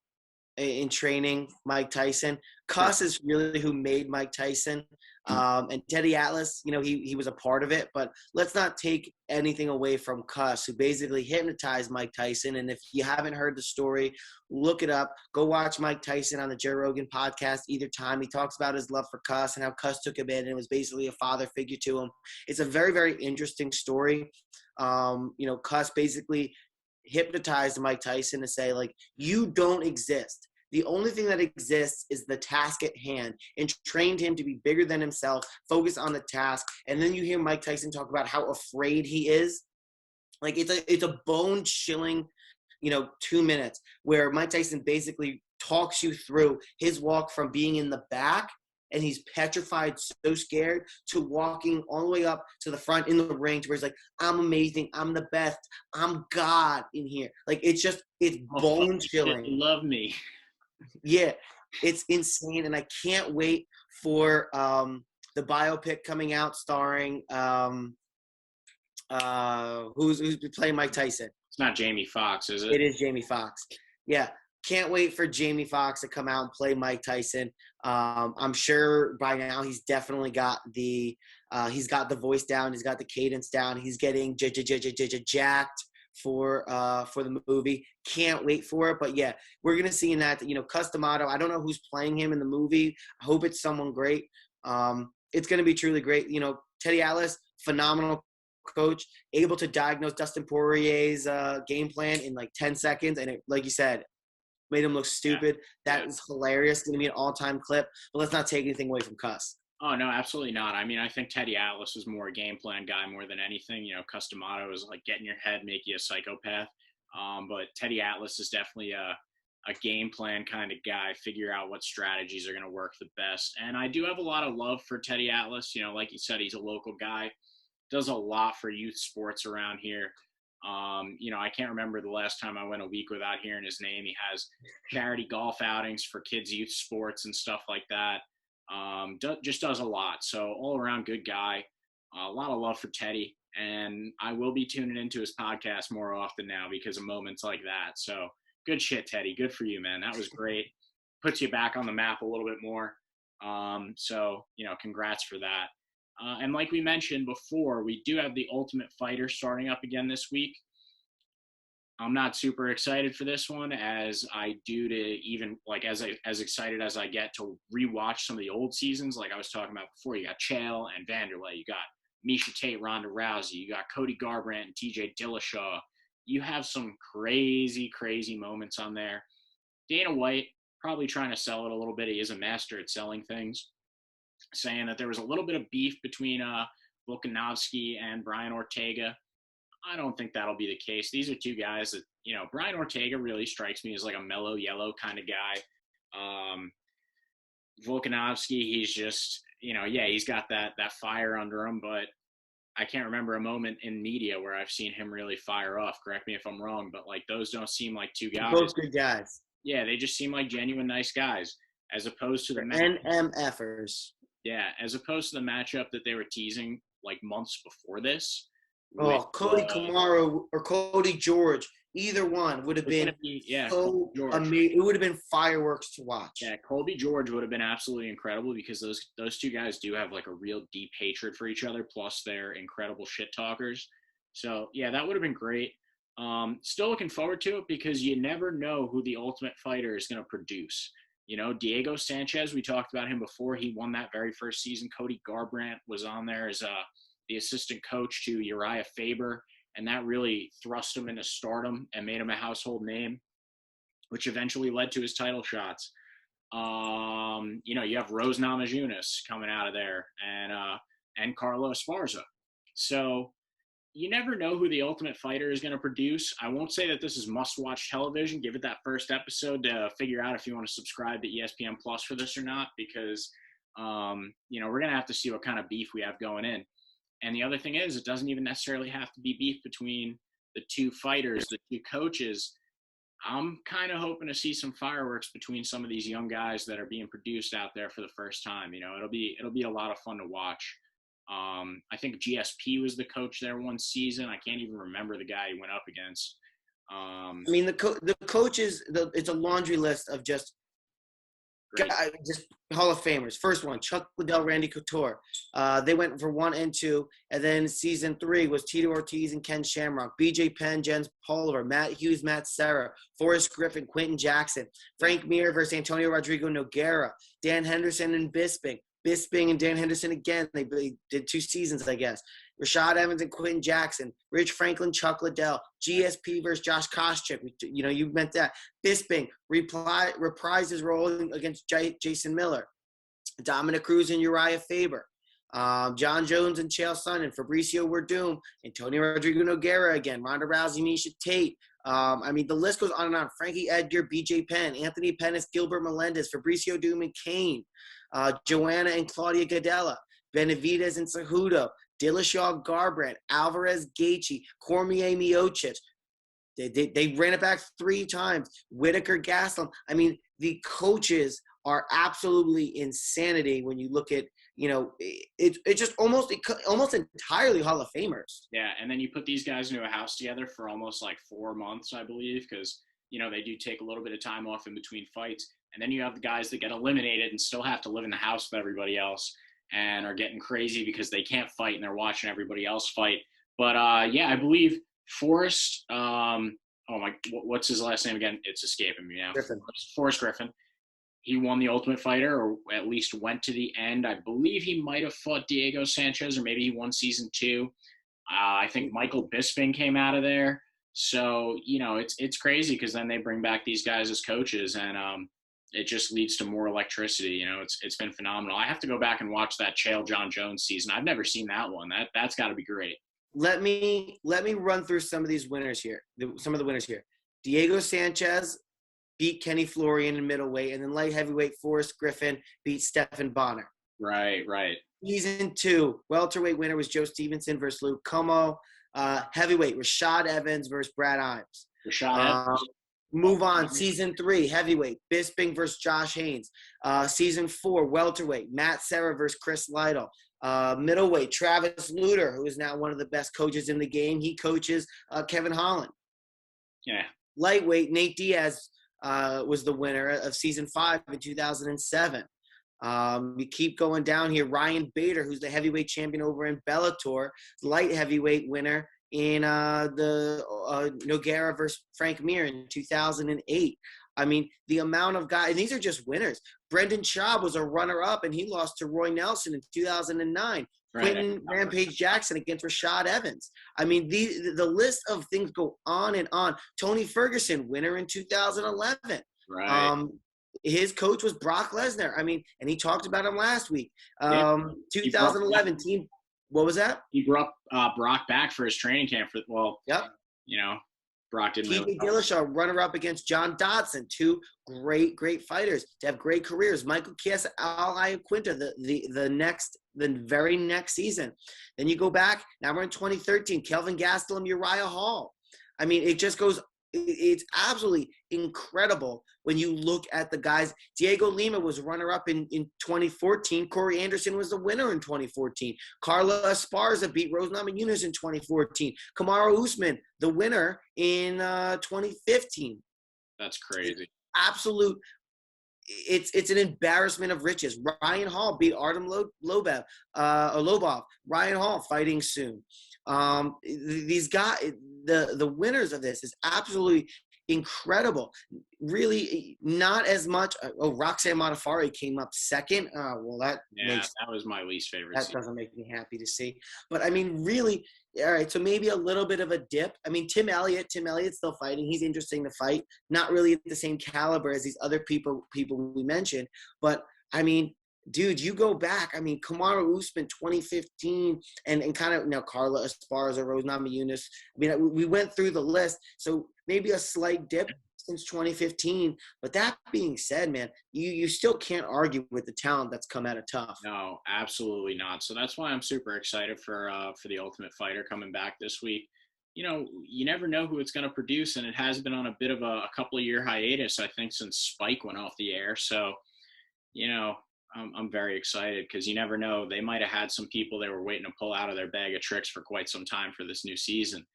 in training Mike Tyson. Cus is really who made Mike Tyson. And Teddy Atlas, he was a part of it. But let's not take anything away from Cus, who basically hypnotized Mike Tyson. And if you haven't heard the story, look it up. Go watch Mike Tyson on the Joe Rogan podcast either time. He talks about his love for Cus and how Cus took him in and was basically a father figure to him. It's a very, very interesting story. Cus basically hypnotized Mike Tyson to say, you don't exist. The only thing that exists is the task at hand, and trained him to be bigger than himself, focus on the task. And then you hear Mike Tyson talk about how afraid he is. It's a bone-chilling, 2 minutes where Mike Tyson basically talks you through his walk from being in the back, and he's petrified, so scared, to walking all the way up to the front in the ring to where he's like, I'm amazing, I'm the best, I'm God in here. It's bone-chilling. You love me. Yeah, it's insane, and I can't wait for the biopic coming out starring who's playing Mike Tyson. It's not Jamie Foxx, is it? It is Jamie Foxx. Yeah, can't wait for Jamie Foxx to come out and play Mike Tyson. I'm sure by now he's definitely got the voice down, he's got the cadence down, he's getting jacked for the movie. Can't wait for it. But yeah, we're gonna see in that, Cus D'Amato. I don't know who's playing him in the movie. I hope it's someone great. It's gonna be truly great. Teddy Atlas, phenomenal coach, able to diagnose Dustin Poirier's game plan in like 10 seconds, and it, like you said, made him look stupid. That is hilarious. Going to be an all-time clip. But let's not take anything away from Cus. Oh, no, absolutely not. I mean, I think Teddy Atlas is more a game plan guy more than anything. Cus D'Amato is like get in your head, make you a psychopath. But Teddy Atlas is definitely a game plan kind of guy, figure out what strategies are going to work the best. And I do have a lot of love for Teddy Atlas. Like you said, he's a local guy, does a lot for youth sports around here. I can't remember the last time I went a week without hearing his name. He has charity golf outings for kids' youth sports and stuff like that. Just does a lot. So all around good guy. A lot of love for Teddy. And I will be tuning into his podcast more often now because of moments like that. So good shit, Teddy. Good for you, man. That was great. Puts you back on the map a little bit more. So congrats for that. And like we mentioned before, we do have the Ultimate Fighter starting up again this week. I'm not super excited for this one as I do to even like as excited as I get to rewatch some of the old seasons. Like I was talking about before, you got Chael and Vanderaa, you got Miesha Tate, Ronda Rousey, you got Cody Garbrandt and TJ Dillashaw. You have some crazy, crazy moments on there. Dana White probably trying to sell it a little bit. He is a master at selling things, saying that there was a little bit of beef between Volkanovski and Brian Ortega. I don't think that'll be the case. These are two guys that, Brian Ortega really strikes me as like a mellow yellow kind of guy. Volkanovski, he's just, he's got that fire under him, but I can't remember a moment in media where I've seen him really fire off. Correct me if I'm wrong, but like those don't seem like two guys. Both good guys. Yeah, they just seem like genuine nice guys as opposed to the NMFers. Yeah, as opposed to the matchup that they were teasing like months before this. Cody Kamaru or Cody George, either one would have been so amazing. It would have been fireworks to watch. Yeah, Colby George would have been absolutely incredible because those two guys do have like a real deep hatred for each other, plus they're incredible shit talkers. So yeah, that would have been great. Still looking forward to it because you never know who the Ultimate Fighter is going to produce. Diego Sanchez, we talked about him before. He won that very first season. Cody Garbrandt was on there as the assistant coach to Uriah Faber, and that really thrust him into stardom and made him a household name, which eventually led to his title shots. You have Rose Namajunas coming out of there and Carlo Esparza. So you never know who the Ultimate Fighter is going to produce. I won't say that this is must-watch television. Give it that first episode to figure out if you want to subscribe to ESPN Plus for this or not, because, we're going to have to see what kind of beef we have going in. And the other thing is, it doesn't even necessarily have to be beef between the two fighters, the two coaches. I'm kind of hoping to see some fireworks between some of these young guys that are being produced out there for the first time. It'll be a lot of fun to watch. I think GSP was the coach there one season. I can't even remember the guy he went up against. The coaches, it's a laundry list of just Hall of Famers. First one, Chuck Liddell, Randy Couture. They went for 1 and 2. And then season 3 was Tito Ortiz and Ken Shamrock, BJ Penn, Jens Pulver, Matt Hughes, Matt Serra, Forrest Griffin, Quentin Jackson, Frank Mir versus Antonio Rodrigo Nogueira, Dan Henderson and Bisping and Dan Henderson again. They did 2 seasons, I guess. Rashad Evans and Quentin Jackson, Rich Franklin, Chuck Liddell, GSP versus Josh Koscheck. You meant that. Bisping reprised his role against Jason Miller. Dominic Cruz and Uriah Faber. John Jones and Chael Sonnen, Fabricio Werdum, Antonio Rodrigo Nogueira again, Ronda Rousey, Miesha Tate. The list goes on and on. Frankie Edgar, BJ Penn, Anthony Pettis, Gilbert Melendez, Fabricio Doom Kane, Joanna and Claudia Gadella, Benavidez and Cejudo, Dillashaw Garbrandt, Alvarez Gaethje, Cormier Miocic. They ran it back 3 times. Whitaker Gaslam. The coaches are absolutely insanity when you look at, it's just almost entirely Hall of Famers. Yeah, and then you put these guys into a house together for almost like 4 months, I believe, because, they do take a little bit of time off in between fights. And then you have the guys that get eliminated and still have to live in the house with everybody else and are getting crazy because they can't fight and they're watching everybody else fight. But, I believe Forrest, what's his last name again? It's escaping me now. Griffin. Forrest Griffin. He won the Ultimate Fighter, or at least went to the end. I believe he might have fought Diego Sanchez, or maybe he won season 2. I think Michael Bisping came out of there. So, it's crazy because then they bring back these guys as coaches, and it just leads to more electricity. It's been phenomenal. I have to go back and watch that Chael John Jones season. I've never seen that one. That's got to be great. Let me run through some of these winners here. Some of the winners here. Diego Sanchez beat Kenny Florian in middleweight, and then light heavyweight Forrest Griffin beat Stephan Bonner. Right. Season 2, welterweight winner was Joe Stevenson versus Luke Como. Heavyweight, Rashad Evans versus Brad Imes. Evans. Move on. Season 3, heavyweight, Bisping versus Josh Haynes. Season 4, welterweight, Matt Serra versus Chris Lytle. Middleweight, Travis Luter, who is now one of the best coaches in the game. He coaches Kevin Holland. Yeah. Lightweight, Nate Diaz was the winner of season 5 in 2007. We keep going down here. Ryan Bader, who's the heavyweight champion over in Bellator, light heavyweight winner in the Nogueira versus Frank Mir in 2008. I mean, the amount of guys, and these are just winners. Brendan Schaub was a runner-up, and he lost to Roy Nelson in 2009. Right. Quentin Rampage Jackson against Rashad Evans. I mean, the list of things go on and on. Tony Ferguson, winner in 2011. Right. His coach was Brock Lesnar. I mean, and he talked about him last week. 2011 team. What was that? He brought Brock back for his training camp. Yep. Brock didn't TJ Dillashaw, runner-up against John Dodson. 2 great fighters to have great careers. Michael Chiesa, Al Iaquinta, the very next season. Then you go back. Now we're in 2013. Kelvin Gastelum, Uriah Hall. I mean, it just goes. It's absolutely incredible when you look at the guys. Diego Lima was runner-up in 2014. Corey Anderson was the winner in 2014. Carla Esparza beat Rose Namajunas in 2014. Kamaru Usman, the winner in 2015. That's crazy. Absolute. It's an embarrassment of riches. Ryan Hall beat Artem Lobov. Ryan Hall fighting soon. These guys, the winners of this is absolutely incredible. Really, not as much. Roxanne Modafferi came up second. That was my least favorite. That doesn't make me happy to see. But I mean, really, all right. So maybe a little bit of a dip. I mean, Tim Elliott's still fighting. He's interesting to fight. Not really at the same caliber as these other people we mentioned. But I mean, dude, you go back. I mean, Kamaru Usman, 2015, and kind of Carla Esparza, Rose Namajunas. I mean, we went through the list, so maybe a slight dip since 2015. But that being said, man, you still can't argue with the talent that's come out of Tough. No, absolutely not. So that's why I'm super excited for the Ultimate Fighter coming back this week. You never know who it's going to produce, and it has been on a bit of a couple of year hiatus, I think, since Spike went off the air. So, I'm very excited because you never know. They might have had some people they were waiting to pull out of their bag of tricks for quite some time for this new season.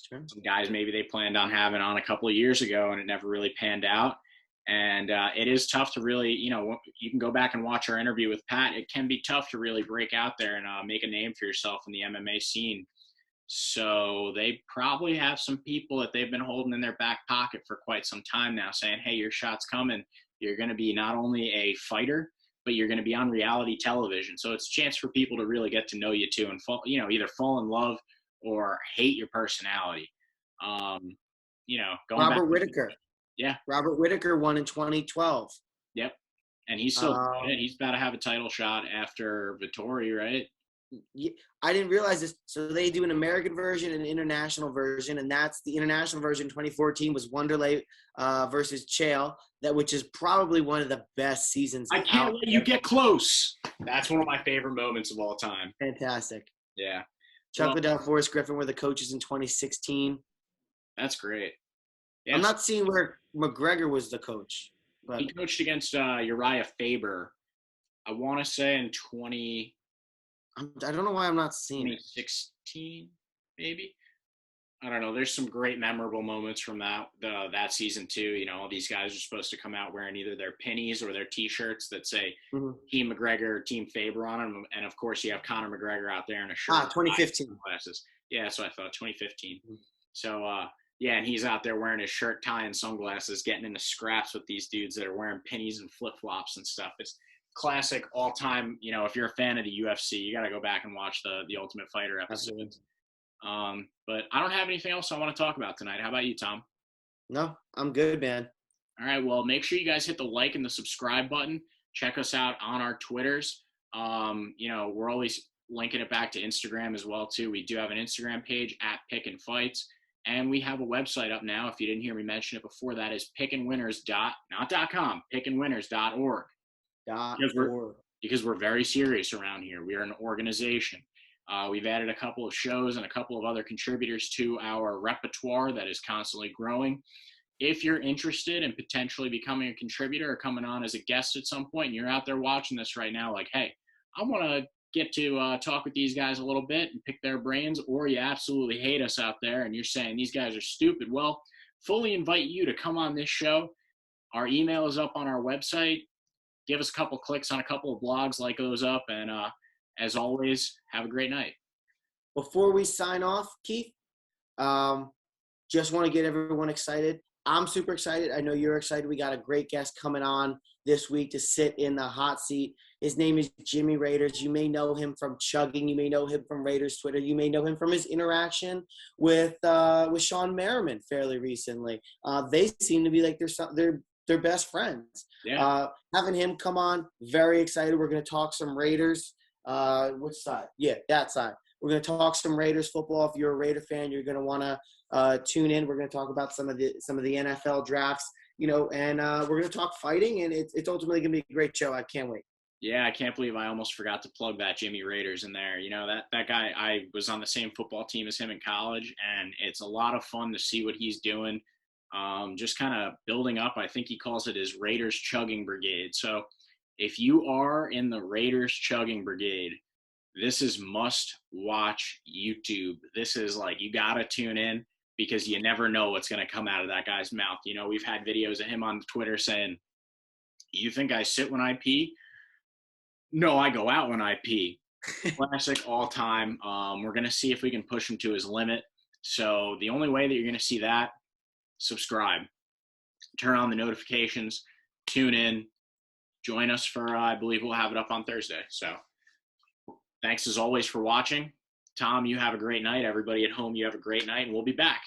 Sure. Some guys maybe they planned on having on a couple of years ago and it never really panned out. And it is tough to really, you can go back and watch our interview with Pat. It can be tough to really break out there and make a name for yourself in the MMA scene. So they probably have some people that they've been holding in their back pocket for quite some time now saying, hey, your shot's coming. You're going to be not only a fighter, but you're going to be on reality television. So it's a chance for people to really get to know you too and either fall in love or hate your personality. Robert Whittaker. Yeah. Robert Whittaker won in 2012. Yep. And he's still he's about to have a title shot after Vettori, right? I didn't realize this. So they do an American version and an international version, and that's the international version. 2014 was Wanderlei versus Chael, which is probably one of the best seasons. I can't let you get close. That's one of my favorite moments of all time. Fantastic. Yeah. Chuck Liddell, Forrest Griffin were the coaches in 2016. That's great. Yes. I'm not seeing where McGregor was the coach. But he coached against Uriah Faber, I want to say in I don't know why I'm not seeing 2016, maybe. I don't know. There's some great memorable moments from that season too. All these guys are supposed to come out wearing either their pennies or their T-shirts that say Team McGregor, Team Faber on them, and of course you have Conor McGregor out there in a shirt. 2015 glasses. Yeah, so I thought 2015. So, yeah, and he's out there wearing his shirt, tie, and sunglasses, getting into scraps with these dudes that are wearing pennies and flip-flops and stuff. It's classic all-time, if you're a fan of the UFC, you got to go back and watch the Ultimate Fighter episodes. But I don't have anything else I want to talk about tonight. How about you, Tom? No, I'm good, man. All right, well, make sure you guys hit the like and the subscribe button. Check us out on our Twitters. We're always linking it back to Instagram as well, too. We do have an Instagram page at Pickin Fights, and we have a website up now. If you didn't hear me mention it before, that is pickinwinners.com, pickinwinners.org. Because we're very serious around here. We are an organization. We've added a couple of shows and a couple of other contributors to our repertoire that is constantly growing. If you're interested in potentially becoming a contributor or coming on as a guest at some point, and you're out there watching this right now, like, hey, I want to get to talk with these guys a little bit and pick their brains, or you absolutely hate us out there and you're saying these guys are stupid, well, fully invite you to come on this show. Our email is up on our website. Give us a couple clicks on a couple of blogs, like those up, and as always, have a great night. Before we sign off, Keith, just want to get everyone excited. I'm super excited. I know you're excited. We got a great guest coming on this week to sit in the hot seat. His name is Jimmy Raiders. You may know him from Chugging. You may know him from Raiders Twitter. You may know him from his interaction with Sean Merriman fairly recently. They seem to be like they're best friends. Yeah. Having him come on, very excited. We're going to talk some Raiders. Which side? Yeah, that side. We're going to talk some Raiders football. If you're a Raider fan, you're going to want to tune in. We're going to talk about some of the NFL drafts, and we're going to talk fighting, and it's ultimately going to be a great show. I can't wait. Yeah, I can't believe I almost forgot to plug that Jimmy Raiders in there. That guy, I was on the same football team as him in college, and it's a lot of fun to see what he's doing. Just kind of building up. I think he calls it his Raiders Chugging Brigade. So if you are in the Raiders Chugging Brigade, this is must-watch YouTube. This is like, you got to tune in because you never know what's going to come out of that guy's mouth. We've had videos of him on Twitter saying, you think I sit when I pee? No, I go out when I pee. Classic all time. We're going to see if we can push him to his limit. So the only way that you're going to see that, subscribe. Turn on the notifications. Tune in. Join us for, I believe we'll have it up on Thursday. So thanks as always for watching. Tom, you have a great night. Everybody at home, you have a great night, and we'll be back.